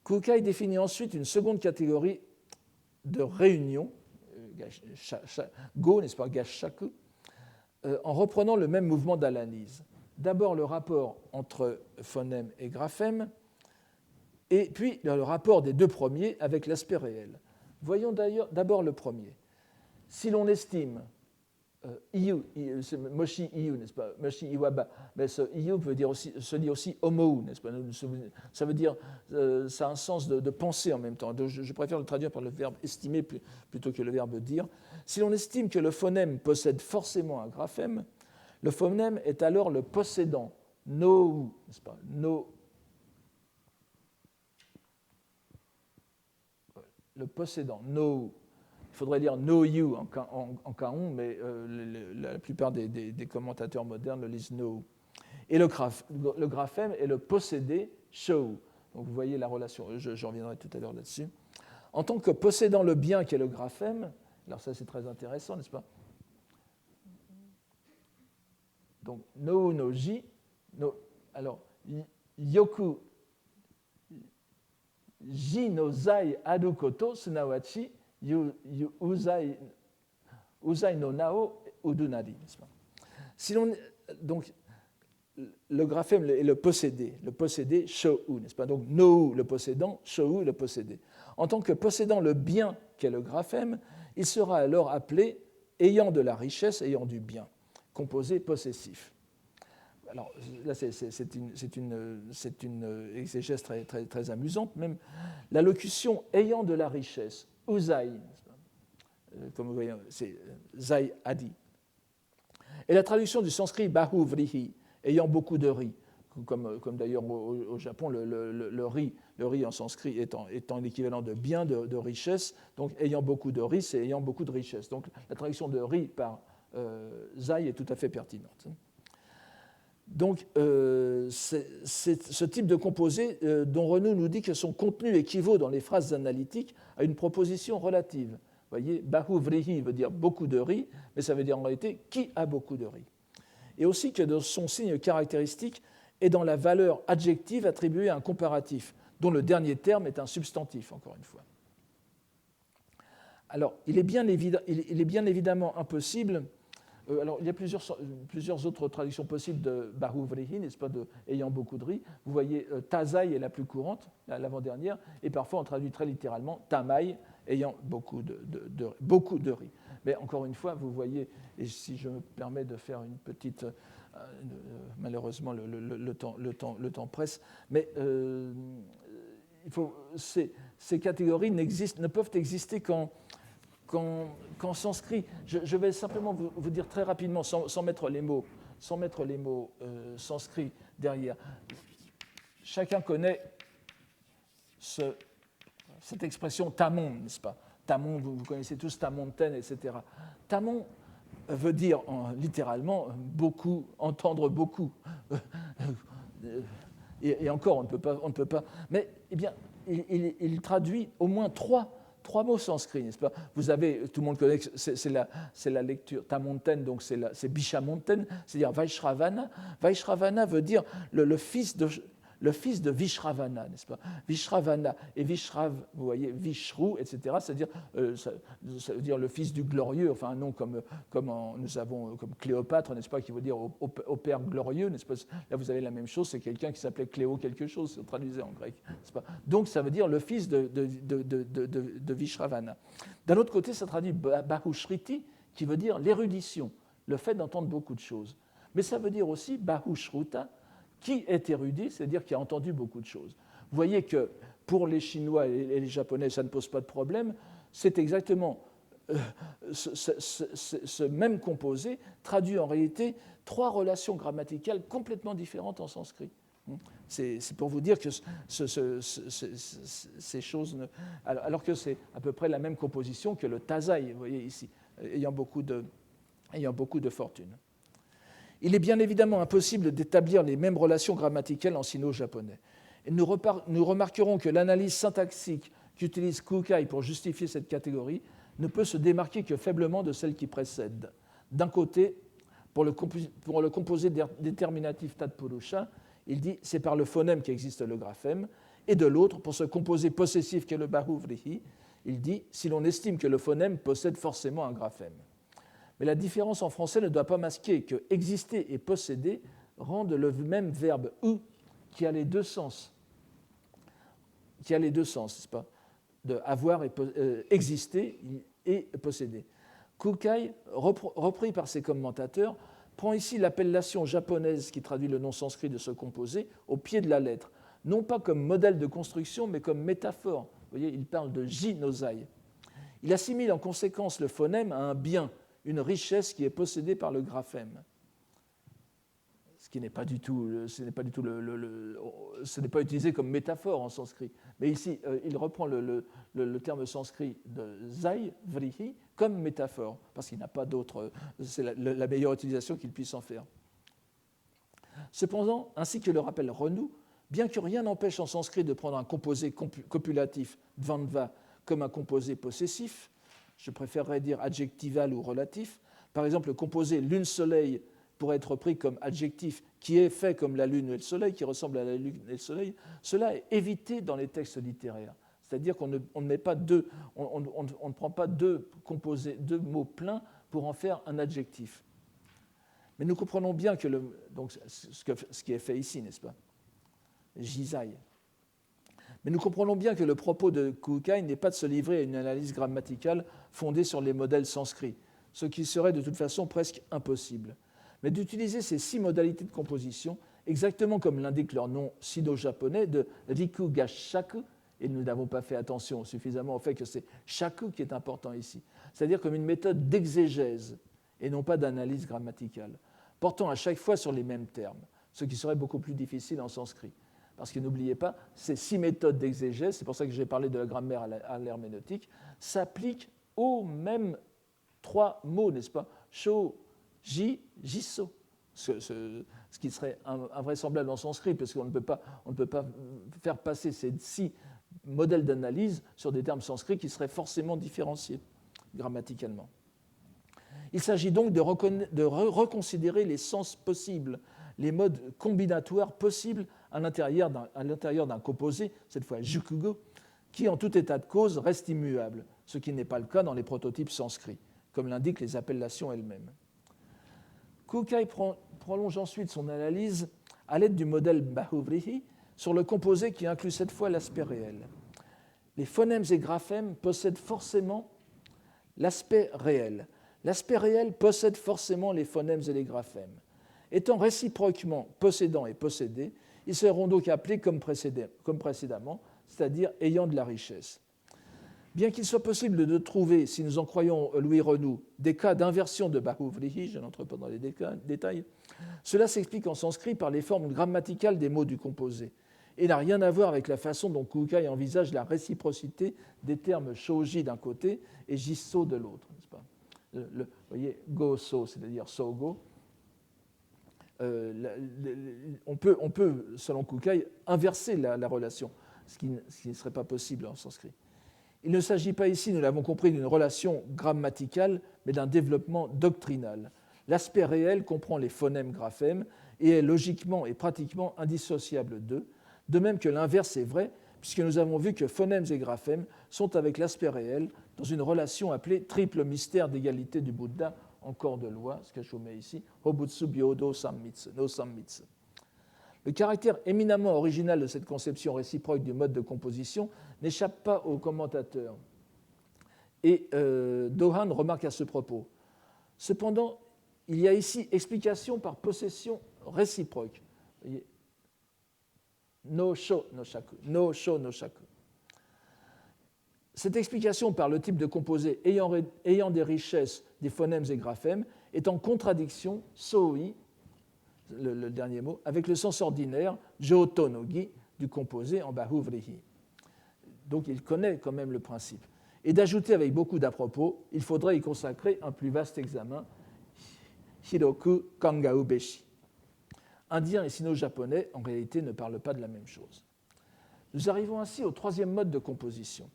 Kukai définit ensuite une seconde catégorie de réunion, go, n'est-ce pas, gashaku, en reprenant le même mouvement d'analyse. D'abord le rapport entre phonème et graphème, et puis le rapport des deux premiers avec l'aspect réel. Voyons d'ailleurs d'abord le premier. Si l'on estime moshi iyu, n'est-ce pas, moshi iwaba, mais ce iyu se dit aussi homou, n'est-ce pas, ça veut dire, ça a un sens de penser en même temps. Je préfère le traduire par le verbe estimer plutôt que le verbe dire. Si l'on estime que le phonème possède forcément un graphème, le phonème est alors le possédant, no, n'est-ce pas, no. le possédant, know. Il faudrait dire know you en caon, mais la plupart des commentateurs modernes le lisent know. Et le graphème est le possédé, show. Donc vous voyez la relation, je reviendrai tout à l'heure là-dessus. En tant que possédant le bien qui est le graphème, alors ça c'est très intéressant, n'est-ce pas? Donc no no ji, no, alors yoku ji no zai aru koto sunawachi uzai no nao udunari, n'est-ce pas? Si l'on, donc le graphème est le possédé shou, n'est-ce pas? Donc no le possédant, shou le possédé. En tant que possédant le bien qu'est le graphème, il sera alors appelé ayant de la richesse, ayant du bien, composé possessif. Alors là, c'est une exégèse très, très, très amusante. Même la locution ayant de la richesse, uzai, comme vous voyez, c'est zai adi. Et la traduction du sanskrit bahu vrihi, ayant beaucoup de riz, comme d'ailleurs au Japon, le riz en sanskrit étant l'équivalent de bien, de richesse, donc ayant beaucoup de riz, c'est ayant beaucoup de richesse. Donc la traduction de riz par zai est tout à fait pertinente. Donc ce type de composé dont Renaud nous dit que son contenu équivaut dans les phrases analytiques à une proposition relative. Vous voyez, bahu vrihi veut dire beaucoup de riz, mais ça veut dire en réalité qui a beaucoup de riz. Et aussi que son signe caractéristique est dans la valeur adjective attribuée à un comparatif, dont le dernier terme est un substantif, encore une fois. Alors, il est bien évidemment impossible. Alors, il y a plusieurs autres traductions possibles de bahu vrihi, n'est-ce pas, de ayant beaucoup de riz. Vous voyez, tazai est la plus courante, l'avant-dernière, et parfois on traduit très littéralement tamai, ayant beaucoup de riz. Mais encore une fois, vous voyez, et si je me permets de faire une petite... malheureusement, le temps presse, mais ces catégories ne peuvent exister qu'en sanskrit. Je vais simplement vous dire très rapidement, sans mettre les mots sanskrit derrière. Chacun connaît cette expression tamon, n'est-ce pas? Tamon, vous connaissez tous tamonten, etc. Tamon veut dire littéralement beaucoup, entendre beaucoup. Et encore, on ne peut pas. Mais eh bien, il traduit au moins trois mots sanskrits, n'est-ce pas? Vous avez, tout le monde connaît, c'est la lecture tamonten, donc c'est bishamonten, c'est-à-dire Vaishravana. Vaishravana veut dire le fils de Vishravana, n'est-ce pas? Vishravana et Vishrav, vous voyez, Vishru, etc., c'est-à-dire, ça veut dire le fils du glorieux, enfin un nom comme nous avons comme Cléopâtre, n'est-ce pas, qui veut dire au père glorieux, n'est-ce pas? Là, vous avez la même chose, c'est quelqu'un qui s'appelait Cléo quelque chose, c'est traduisé en grec, n'est-ce pas? Donc, ça veut dire le fils de Vishravana. D'un autre côté, ça traduit Bahushriti, qui veut dire l'érudition, le fait d'entendre beaucoup de choses. Mais ça veut dire aussi Bahushruta, qui est érudit, c'est-à-dire qui a entendu beaucoup de choses. Vous voyez que pour les Chinois et les Japonais, ça ne pose pas de problème. C'est exactement ce même composé traduit en réalité trois relations grammaticales complètement différentes en sanskrit. C'est pour vous dire que ces choses... alors que c'est à peu près la même composition que le tazai, vous voyez ici, ayant beaucoup de fortune. Il est bien évidemment impossible d'établir les mêmes relations grammaticales en sino-japonais. Et nous remarquerons que l'analyse syntaxique qu'utilise Kukai pour justifier cette catégorie ne peut se démarquer que faiblement de celle qui précède. D'un côté, pour le composé déterminatif Tatpurusha, il dit c'est par le phonème qu'existe le graphème, et de l'autre, pour ce composé possessif qu'est le bahu vrihi, il dit si l'on estime que le phonème possède forcément un graphème. Mais la différence en français ne doit pas masquer que exister et posséder rendent le même verbe ou qui a les deux sens. N'est-ce pas? De avoir et exister et posséder. Kukai, repris par ses commentateurs, prend ici l'appellation japonaise qui traduit le nom sanskrit de ce composé au pied de la lettre, non pas comme modèle de construction, mais comme métaphore. Vous voyez, il parle de ji-no-zai. Il assimile en conséquence le phonème à un bien, une richesse qui est possédée par le graphème. Ce qui n'est pas du tout, ce n'est pas utilisé comme métaphore en sanskrit. Mais ici, il reprend le terme sanskrit de zai, vrihi, comme métaphore, parce qu'il n'a pas d'autre, c'est la meilleure utilisation qu'il puisse en faire. Cependant, ainsi que le rappelle Renou, bien que rien n'empêche en sanskrit de prendre un composé copulatif, dvandva, comme un composé possessif, je préférerais dire adjectival ou relatif, par exemple le composé lune-soleil pourrait être pris comme adjectif qui est fait comme la lune et le soleil, qui ressemble à la lune et le soleil, cela est évité dans les textes littéraires. C'est-à-dire qu'on ne prend pas deux mots pleins pour en faire un adjectif. Mais nous comprenons bien que donc ce qui est fait ici, n'est-ce pas? Jizai. Mais nous comprenons bien que le propos de Kukai n'est pas de se livrer à une analyse grammaticale fondée sur les modèles sanscrits, ce qui serait de toute façon presque impossible, mais d'utiliser ces 6 modalités de composition, exactement comme l'indique leur nom sino-japonais de Rikugashaku, et nous n'avons pas fait attention suffisamment au fait que c'est shaku qui est important ici, c'est-à-dire comme une méthode d'exégèse et non pas d'analyse grammaticale, portant à chaque fois sur les mêmes termes, ce qui serait beaucoup plus difficile en sanskrit. Parce que n'oubliez pas, ces 6 méthodes d'exégèse, c'est pour ça que j'ai parlé de la grammaire à l'herméneutique, s'appliquent aux mêmes 3 mots, n'est-ce pas? Sho, ji, jisso. Ce qui serait invraisemblable en sanskrit, parce qu'on ne peut pas faire passer ces 6 modèles d'analyse sur des termes sanscrits qui seraient forcément différenciés grammaticalement. Il s'agit donc de reconsidérer les sens possibles, les modes combinatoires possibles à l'intérieur d'un composé, cette fois jukugo, qui en tout état de cause reste immuable, ce qui n'est pas le cas dans les prototypes sanscrits, comme l'indiquent les appellations elles-mêmes. Kukai prolonge ensuite son analyse à l'aide du modèle Bahuvrihi sur le composé qui inclut cette fois l'aspect réel. Les phonèmes et graphèmes possèdent forcément l'aspect réel. L'aspect réel possède forcément les phonèmes et les graphèmes. Étant réciproquement possédant et possédé, ils seront donc appelés comme précédemment, c'est-à-dire ayant de la richesse. Bien qu'il soit possible de trouver, si nous en croyons Louis Renou, des cas d'inversion de Bahuvrihi, je n'entre pas dans les détails, cela s'explique en sanskrit par les formes grammaticales des mots du composé et n'a rien à voir avec la façon dont Kukai envisage la réciprocité des termes shoji d'un côté et jisso de l'autre. N'est-ce pas? Vous voyez, go-so, c'est-à-dire so-go. On peut, selon Kukai, inverser la relation, ce qui ne serait pas possible en sanskrit. Il ne s'agit pas ici, nous l'avons compris, d'une relation grammaticale, mais d'un développement doctrinal. L'aspect réel comprend les phonèmes-graphèmes et est logiquement et pratiquement indissociable d'eux, de même que l'inverse est vrai, puisque nous avons vu que phonèmes et graphèmes sont avec l'aspect réel dans une relation appelée triple mystère d'égalité du Bouddha en corps de loi, ce que je vous mets ici, Hobutsu Byodo Sammitsu, no Sammitsu. Le caractère éminemment original de cette conception réciproque du mode de composition n'échappe pas aux commentateurs. Et Dohan remarque à ce propos. Cependant, il y a ici explication par possession réciproque. No sho no shaku. No sho no shaku. Cette explication par le type de composé ayant des richesses des phonèmes et graphèmes est en contradiction, soi, le dernier mot, avec le sens ordinaire, jotonogi, du composé en bahuvrihi. Donc il connaît quand même le principe. Et d'ajouter avec beaucoup d'à-propos, il faudrait y consacrer un plus vaste examen, hiroku kangau beshi. Indien et sino-japonais, en réalité, ne parlent pas de la même chose. Nous arrivons ainsi au 3e mode de composition.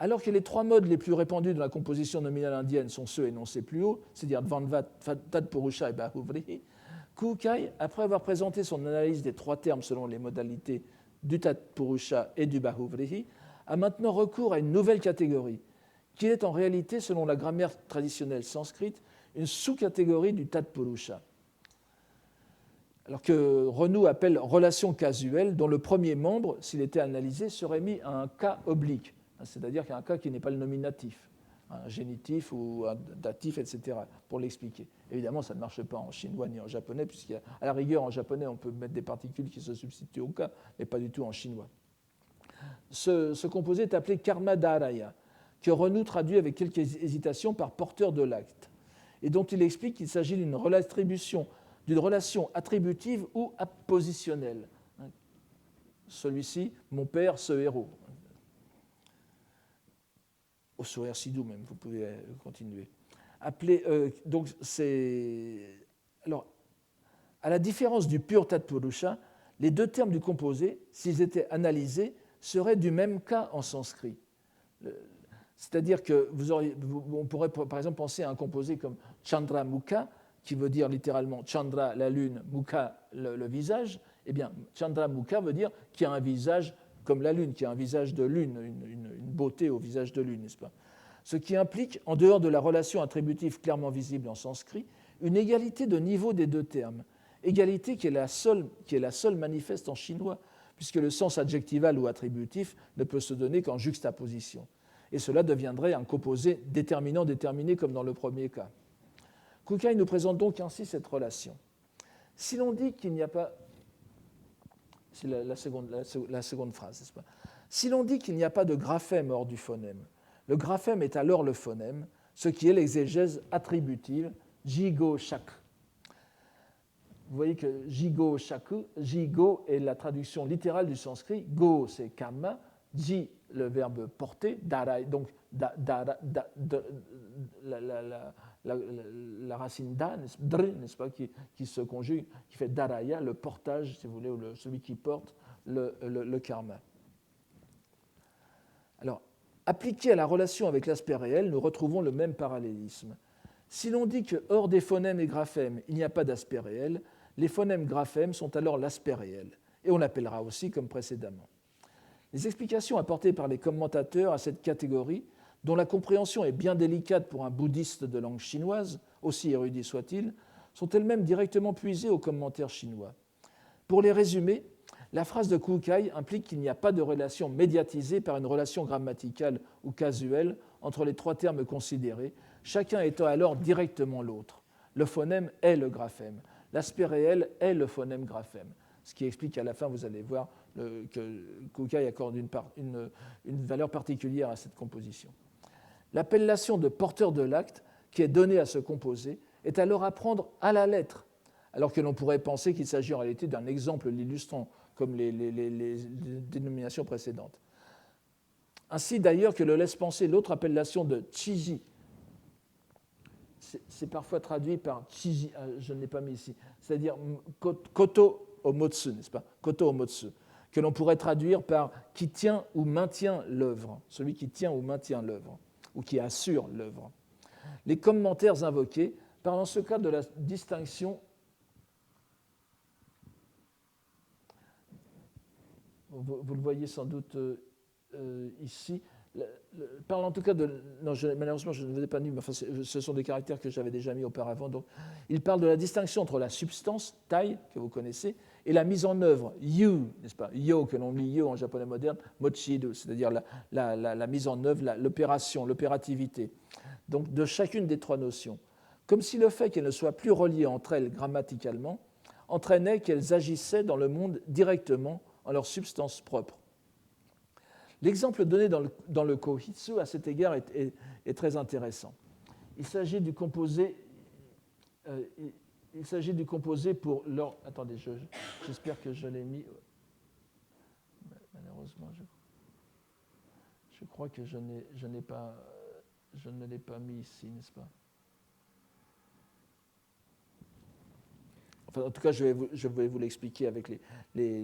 Alors que les 3 modes les plus répandus dans la composition nominale indienne sont ceux énoncés plus haut, c'est-à-dire Dvandva, Tatpurusha et Bahuvrihi, Kukai, après avoir présenté son analyse des 3 termes selon les modalités du Tatpurusha et du Bahuvrihi, a maintenant recours à une nouvelle catégorie, qui est en réalité, selon la grammaire traditionnelle sanskrite, une sous-catégorie du Tatpurusha. Alors que Renou appelle relation casuelle, dont le premier membre, s'il était analysé, serait mis à un cas oblique, c'est-à-dire qu'un cas qui n'est pas le nominatif, un génitif ou un datif, etc., pour l'expliquer. Évidemment, ça ne marche pas en chinois ni en japonais, puisqu'à la rigueur, en japonais, on peut mettre des particules qui se substituent au cas, mais pas du tout en chinois. Ce composé est appelé karma dharaya, que Renou traduit avec quelques hésitations par porteur de l'acte, et dont il explique qu'il s'agit d'une réattribution d'une relation attributive ou appositionnelle. Celui-ci, mon père, ce héros. Au sourire sidou même, vous pouvez continuer. Donc c'est... Alors, à la différence du pur Tatpurusha, les deux termes du composé, s'ils étaient analysés, seraient du même cas en sanskrit. C'est-à-dire on pourrait par exemple penser à un composé comme Chandra Mukha, qui veut dire littéralement Chandra, la lune, Mukha, le visage. Eh bien, Chandra Mukha veut dire qui a un visage comme la lune, qui a un visage de lune, une beauté au visage de lune, n'est-ce pas? Ce qui implique, en dehors de la relation attributive clairement visible en sanskrit, une égalité de niveau des deux termes. Égalité qui est la seule manifeste en chinois, puisque le sens adjectival ou attributif ne peut se donner qu'en juxtaposition. Et cela deviendrait un composé déterminé comme dans le premier cas. Kukai nous présente donc ainsi cette relation. Si l'on dit qu'il n'y a pas... C'est la seconde phrase, n'est-ce pas? Si l'on dit qu'il n'y a pas de graphème hors du phonème, le graphème est alors le phonème, ce qui est l'exégèse attributive, jigo shaku. Vous voyez que jigo shaku, jigo est la traduction littérale du sanskrit, go c'est karma, ji le verbe porter, darai, donc la racine da, n'est-ce pas, qui se conjugue, qui fait daraya, le portage, si vous voulez, ou celui qui porte le karma. Alors, appliqué à la relation avec l'aspect réel, nous retrouvons le même parallélisme. Si l'on dit que hors des phonèmes et graphèmes, il n'y a pas d'aspect réel, les phonèmes graphèmes sont alors l'aspect réel, et on l'appellera aussi comme précédemment. Les explications apportées par les commentateurs à cette catégorie, dont la compréhension est bien délicate pour un bouddhiste de langue chinoise, aussi érudit soit-il, sont elles-mêmes directement puisées aux commentaires chinois. Pour les résumer, la phrase de Kukai implique qu'il n'y a pas de relation médiatisée par une relation grammaticale ou casuelle entre les trois termes considérés, chacun étant alors directement l'autre. Le phonème est le graphème. L'aspect réel est le phonème graphème. Ce qui explique qu'à la fin, vous allez voir que Kukai accorde une valeur particulière à cette composition. L'appellation de porteur de l'acte qui est donnée à ce composé est alors à prendre à la lettre, alors que l'on pourrait penser qu'il s'agit en réalité d'un exemple l'illustrant, comme les dénominations précédentes. Ainsi d'ailleurs que le laisse penser l'autre appellation de chiji. C'est parfois traduit par chiji, je ne l'ai pas mis ici, c'est-à-dire koto omotsu, n'est-ce pas? Koto omotsu, que l'on pourrait traduire par qui tient ou maintient l'œuvre, celui qui tient ou maintient l'œuvre, ou qui assure l'œuvre. Les commentaires invoqués parlent en ce cas de la distinction. Vous le voyez sans doute ici. Parle en tout cas de... Non, malheureusement, je ne vous ai pas mis, mais enfin, ce sont des caractères que j'avais déjà mis auparavant. Donc, il parle de la distinction entre la substance, tai, que vous connaissez, et la mise en œuvre, yu, n'est-ce pas? Yo, que l'on lit yo en japonais moderne, mochido, c'est-à-dire la mise en œuvre, l'opération, l'opérativité. Donc, de chacune des trois notions. Comme si le fait qu'elles ne soient plus reliées entre elles grammaticalement entraînait qu'elles agissaient dans le monde directement en leur substance propre. L'exemple donné dans le Kohitsu à cet égard est très intéressant. Il s'agit du composé pour leur... Attendez, j'espère que je l'ai mis. Malheureusement, je crois que je ne l'ai pas mis ici, n'est-ce pas? Enfin, en tout cas, je vais vous l'expliquer avec les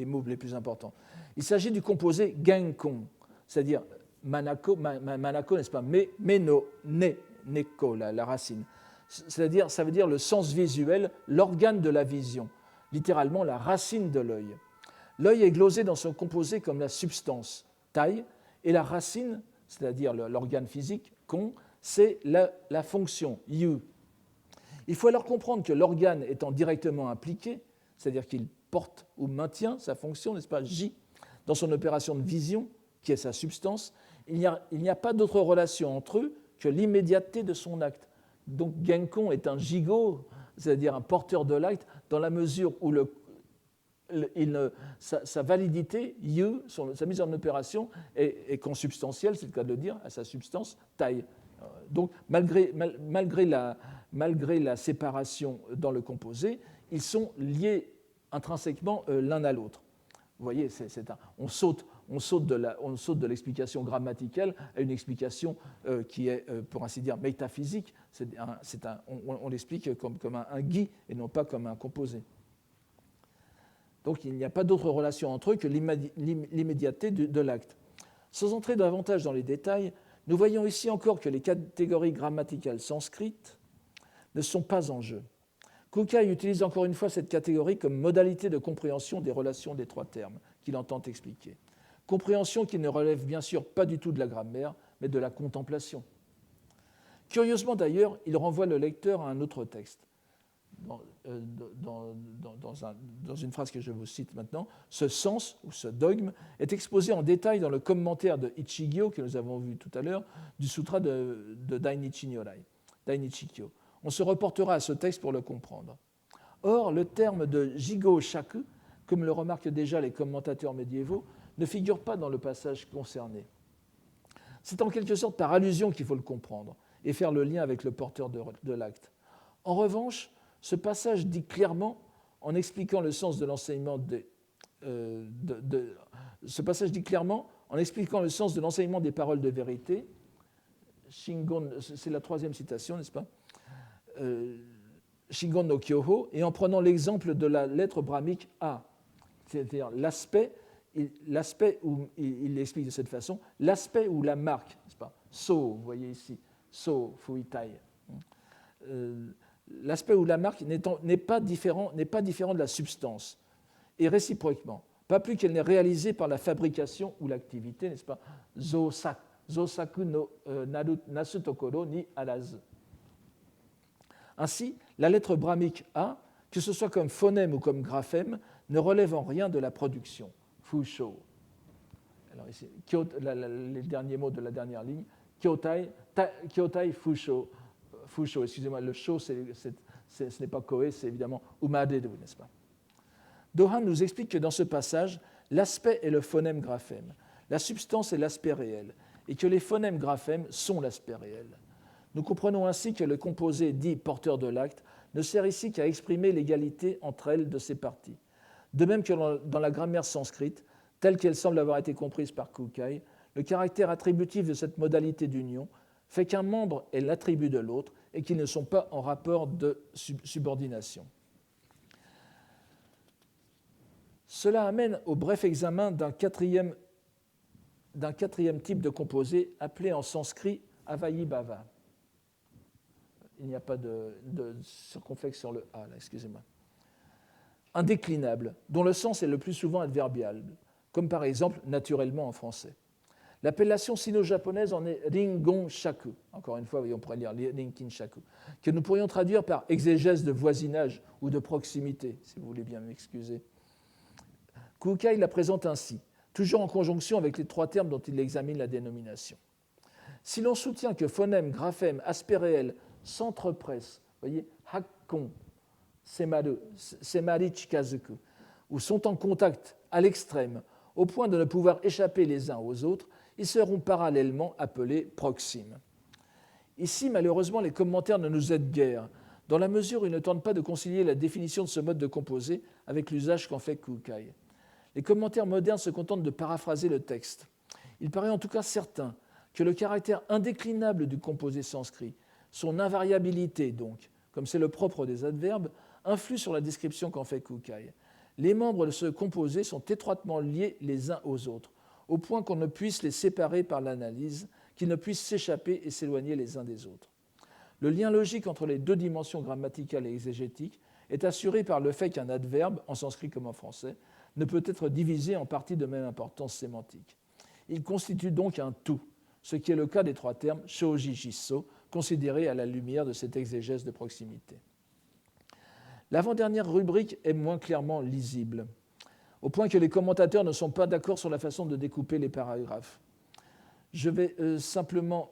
mots les plus importants. Il s'agit du composé genkon, c'est-à-dire manako, n'est-ce pas? Meno, neko, la racine. C'est-à-dire, ça veut dire le sens visuel, l'organe de la vision, littéralement la racine de l'œil. L'œil est glosé dans son composé comme la substance, tai, et la racine, c'est-à-dire l'organe physique, kon, c'est la fonction, yu. Il faut alors comprendre que l'organe étant directement impliqué, c'est-à-dire qu'il porte ou maintient sa fonction, n'est-ce pas, J, dans son opération de vision, qui est sa substance, il n'y a pas d'autre relation entre eux que l'immédiateté de son acte. Donc Genkon est un jigo, c'est-à-dire un porteur de l'acte, dans la mesure où sa validité, yu, sa mise en opération, est consubstantielle, c'est le cas de le dire, à sa substance, tai. Donc malgré malgré la séparation dans le composé, ils sont liés intrinsèquement l'un à l'autre. Vous voyez, on saute de l'explication grammaticale à une explication qui est, pour ainsi dire, métaphysique. On l'explique comme un gui et non pas comme un composé. Donc il n'y a pas d'autre relation entre eux que l'immédiateté de l'acte. Sans entrer davantage dans les détails, nous voyons ici encore que les catégories grammaticales sanskrites ne sont pas en jeu. Kukai utilise encore une fois cette catégorie comme modalité de compréhension des relations des trois termes qu'il entend expliquer. Compréhension qui ne relève bien sûr pas du tout de la grammaire, mais de la contemplation. Curieusement d'ailleurs, il renvoie le lecteur à un autre texte. Dans une phrase que je vous cite maintenant, ce sens ou ce dogme est exposé en détail dans le commentaire de Ichigyo que nous avons vu tout à l'heure du sutra de Dainichi Nyorai, Dainichi Kyo. On se reportera à ce texte pour le comprendre. Or, le terme de Jigo Shaku, comme le remarquent déjà les commentateurs médiévaux, ne figure pas dans le passage concerné. C'est en quelque sorte par allusion qu'il faut le comprendre et faire le lien avec le porteur de l'acte. En revanche, ce passage dit clairement, en expliquant le sens de l'enseignement des paroles de vérité, Shingon, c'est la troisième citation, n'est-ce pas? Shingon no Kyoho, et en prenant l'exemple de la lettre brahmique A, c'est-à-dire l'aspect où il explique de cette façon, l'aspect ou la marque, n'est-ce pas? So, vous voyez ici, so fuitai. L'aspect ou la marque n'est pas différent de la substance, et réciproquement, pas plus qu'elle n'est réalisée par la fabrication ou l'activité, n'est-ce pas? Zosaku no nasu tokoro ni arazu. Ainsi, la lettre brahmique A, que ce soit comme phonème ou comme graphème, ne relève en rien de la production. Fusho. Alors ici, les derniers mots de la dernière ligne. Kyotai fusho. Fusho, excusez-moi, le sho, ce n'est pas koe, c'est évidemment umaderu, n'est-ce pas? Dohan nous explique que dans ce passage, l'aspect est le phonème graphème, la substance est l'aspect réel, et que les phonèmes graphèmes sont l'aspect réel. Nous comprenons ainsi que le composé dit porteur de l'acte ne sert ici qu'à exprimer l'égalité entre elles de ses parties. De même que dans la grammaire sanskrite, telle qu'elle semble avoir été comprise par Kukai, le caractère attributif de cette modalité d'union fait qu'un membre est l'attribut de l'autre et qu'ils ne sont pas en rapport de subordination. Cela amène au bref examen d'un quatrième type de composé appelé en sanskrit Avayibhava. Il n'y a pas de circonflexe sur le A, là, excusez-moi. Indéclinable, dont le sens est le plus souvent adverbial, comme par exemple naturellement en français. L'appellation sino-japonaise en est Ringon Shaku. Encore une fois, on pourrait lire Rinkin Shaku, que nous pourrions traduire par exégèse de voisinage ou de proximité, si vous voulez bien m'excuser. Kukai la présente ainsi, toujours en conjonction avec les trois termes dont il examine la dénomination. Si l'on soutient que phonème, graphème, aspect réel s'entrepressent, vous voyez, hakkon, semari chikazuku, ou sont en contact à l'extrême, au point de ne pouvoir échapper les uns aux autres, ils seront parallèlement appelés proximes. Ici, malheureusement, les commentaires ne nous aident guère, dans la mesure où ils ne tentent pas de concilier la définition de ce mode de composé avec l'usage qu'en fait Kukai. Les commentaires modernes se contentent de paraphraser le texte. Il paraît en tout cas certain que le caractère indéclinable du composé sanskrit, son invariabilité donc, comme c'est le propre des adverbes, influe sur la description qu'en fait Kukai. Les membres de ce composé sont étroitement liés les uns aux autres, au point qu'on ne puisse les séparer par l'analyse, qu'ils ne puissent s'échapper et s'éloigner les uns des autres. Le lien logique entre les deux dimensions grammaticales et exégétiques est assuré par le fait qu'un adverbe, en sanskrit comme en français, ne peut être divisé en parties de même importance sémantique. Il constitue donc un tout, ce qui est le cas des trois termes shoji jisso, considérés à la lumière de cette exégèse de proximité. L'avant-dernière rubrique est moins clairement lisible, au point que les commentateurs ne sont pas d'accord sur la façon de découper les paragraphes. Je vais simplement,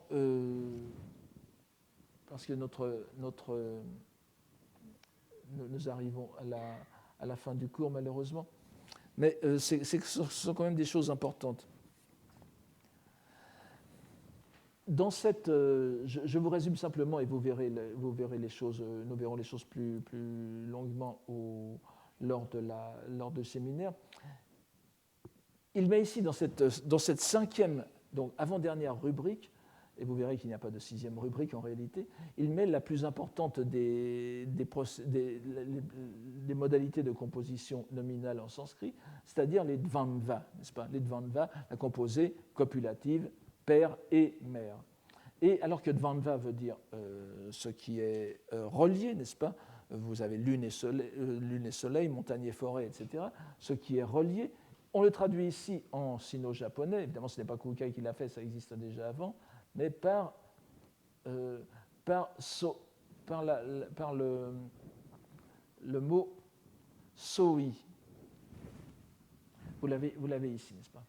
parce que nous arrivons à la fin du cours malheureusement, mais ce sont quand même des choses importantes. Dans cette, je vous résume simplement et vous verrez les choses, nous verrons les choses plus longuement lors du séminaire. Il met ici dans cette cinquième, donc avant-dernière rubrique, et vous verrez qu'il n'y a pas de sixième rubrique en réalité, il met la plus importante des modalités de composition nominale en sanskrit, c'est-à-dire les dvandva, n'est-ce pas? Les dvandva, la composée copulative, père et mère. Et alors que dvandva veut dire ce qui est relié, n'est-ce pas? Vous avez lune et soleil, montagne et forêt, etc. Ce qui est relié, on le traduit ici en sino-japonais, évidemment ce n'est pas Kukai qui l'a fait, ça existe déjà avant, mais par le mot soi. Vous l'avez ici, n'est-ce pas?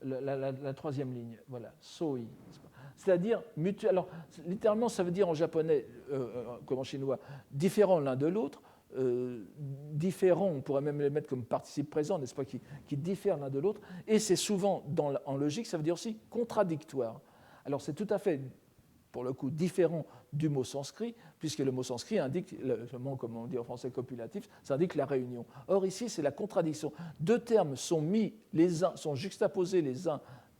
La troisième ligne, voilà, soi. C'est-à-dire mutuel. Alors, littéralement, ça veut dire en japonais, comme en chinois, différent l'un de l'autre. Différents, on pourrait même les mettre comme participe présent, n'est-ce pas, qui diffèrent l'un de l'autre. Et c'est souvent, en logique, ça veut dire aussi contradictoire. Alors, c'est tout à fait, pour le coup, différent du mot sanskrit, puisque le mot sanskrit indique, le mot, comme on dit en français, copulatif, ça indique la réunion. Or, ici, c'est la contradiction. Deux termes sont juxtaposés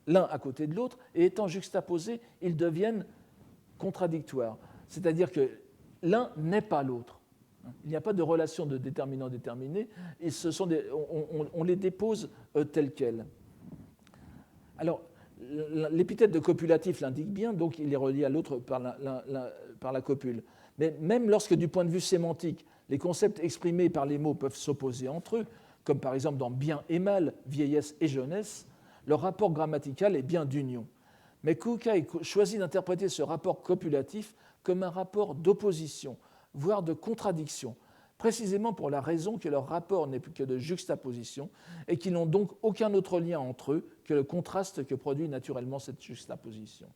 l'un à côté de l'autre, et étant juxtaposés, ils deviennent contradictoires. C'est-à-dire que l'un n'est pas l'autre. Il n'y a pas de relation de déterminant-déterminé, et on les dépose tels quels. Alors, l'épithète de copulatif l'indique bien, donc il est relié à l'autre par la copule. Mais même lorsque, du point de vue sémantique, les concepts exprimés par les mots peuvent s'opposer entre eux, comme par exemple dans bien et mal, vieillesse et jeunesse, leur rapport grammatical est bien d'union. Mais Kukai choisit d'interpréter ce rapport copulatif comme un rapport d'opposition, voire de contradiction, précisément pour la raison que leur rapport n'est plus que de juxtaposition et qu'ils n'ont donc aucun autre lien entre eux que le contraste que produit naturellement cette juxtaposition.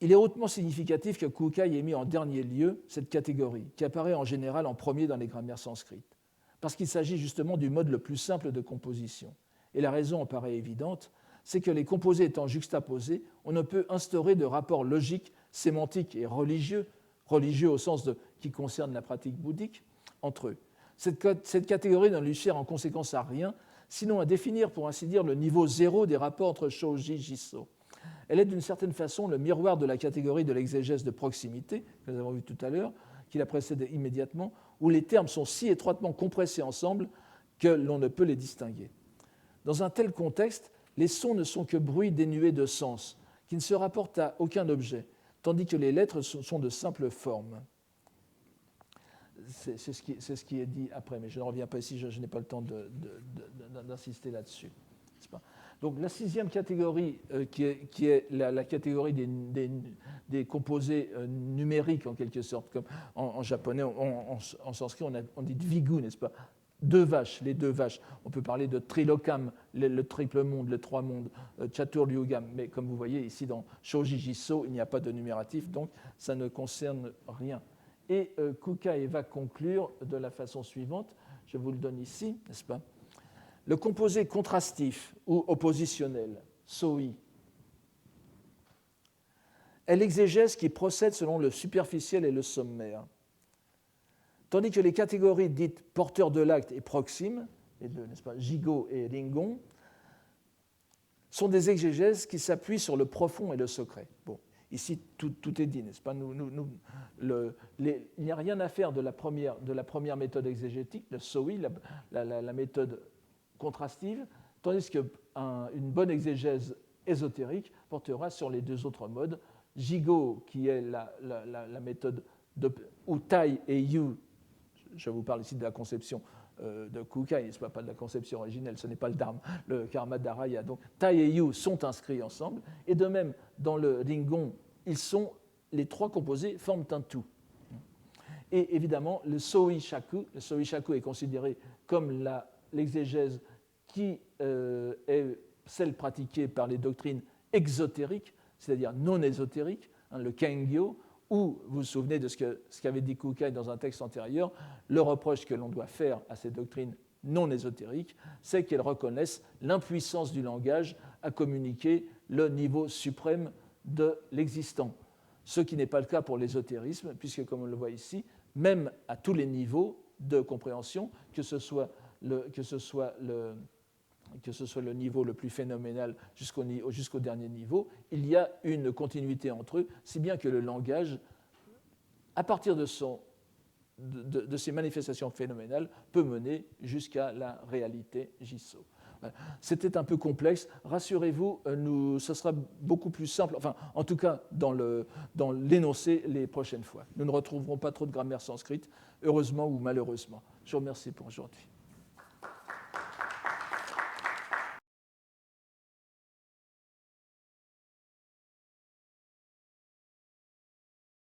Il est hautement significatif que Kukai ait mis en dernier lieu cette catégorie, qui apparaît en général en premier dans les grammaires sanskrites, parce qu'il s'agit justement du mode le plus simple de composition. Et la raison en paraît évidente, c'est que les composés étant juxtaposés, on ne peut instaurer de rapport logique, sémantique et religieux au sens qui concerne la pratique bouddhique, entre eux. Cette catégorie ne lui sert en conséquence à rien, sinon à définir, pour ainsi dire, le niveau zéro des rapports entre Shoji et Jisso. Elle est d'une certaine façon le miroir de la catégorie de l'exégèse de proximité, que nous avons vu tout à l'heure, qui la précède immédiatement, où les termes sont si étroitement compressés ensemble que l'on ne peut les distinguer. Dans un tel contexte, les sons ne sont que bruits dénués de sens, qui ne se rapportent à aucun objet, tandis que les lettres sont de simples formes. C'est ce qui est dit après, mais je ne reviens pas ici, je n'ai pas le temps d'insister là-dessus. Donc la sixième catégorie, qui est la catégorie des composés numériques en quelque sorte, comme en japonais, en sanskrit on dit dvigu, n'est-ce pas? Les deux vaches. On peut parler de trilokam, le triple monde, les trois mondes, chaturlyugam, mais comme vous voyez ici dans Shoji Jisso, il n'y a pas de numératif, donc ça ne concerne rien. Et Kukai va conclure de la façon suivante, je vous le donne ici, n'est-ce pas? Le composé contrastif ou oppositionnel, soi, est l'exégèse qui procède selon le superficiel et le sommaire. Tandis que les catégories dites porteurs de l'acte et proximes, les deux, n'est-ce pas, Jigo et Ringon, sont des exégèses qui s'appuient sur le profond et le secret. Bon, ici, tout est dit, n'est-ce pas? Il n'y a rien à faire de la première méthode exégétique, le soi, la méthode contrastive, tandis qu'une bonne exégèse ésotérique portera sur les deux autres modes. Jigo, qui est la méthode où Tai et Yu, je vous parle ici de la conception de Kukai, n'est-ce pas de la conception originelle, ce n'est pas le Karma Dharaya. Donc Tai et Yu sont inscrits ensemble, et de même, dans le Ringon, les trois composés forment un tout. Et évidemment, le Soishaku est considéré comme l'exégèse qui est celle pratiquée par les doctrines exotériques, c'est-à-dire non ésotériques, le Kengyo, où, vous vous souvenez de ce qu'avait dit Kukai dans un texte antérieur, le reproche que l'on doit faire à ces doctrines non ésotériques, c'est qu'elles reconnaissent l'impuissance du langage à communiquer le niveau suprême de l'existant. Ce qui n'est pas le cas pour l'ésotérisme, puisque, comme on le voit ici, même à tous les niveaux de compréhension, que ce soit le niveau le plus phénoménal jusqu'au dernier niveau, il y a une continuité entre eux, si bien que le langage, à partir de ces manifestations phénoménales, peut mener jusqu'à la réalité Jisso. Voilà. C'était un peu complexe. Rassurez-vous, ce sera beaucoup plus simple, enfin, en tout cas dans l'énoncé les prochaines fois. Nous ne retrouverons pas trop de grammaire sanscrite, heureusement ou malheureusement. Je vous remercie pour aujourd'hui.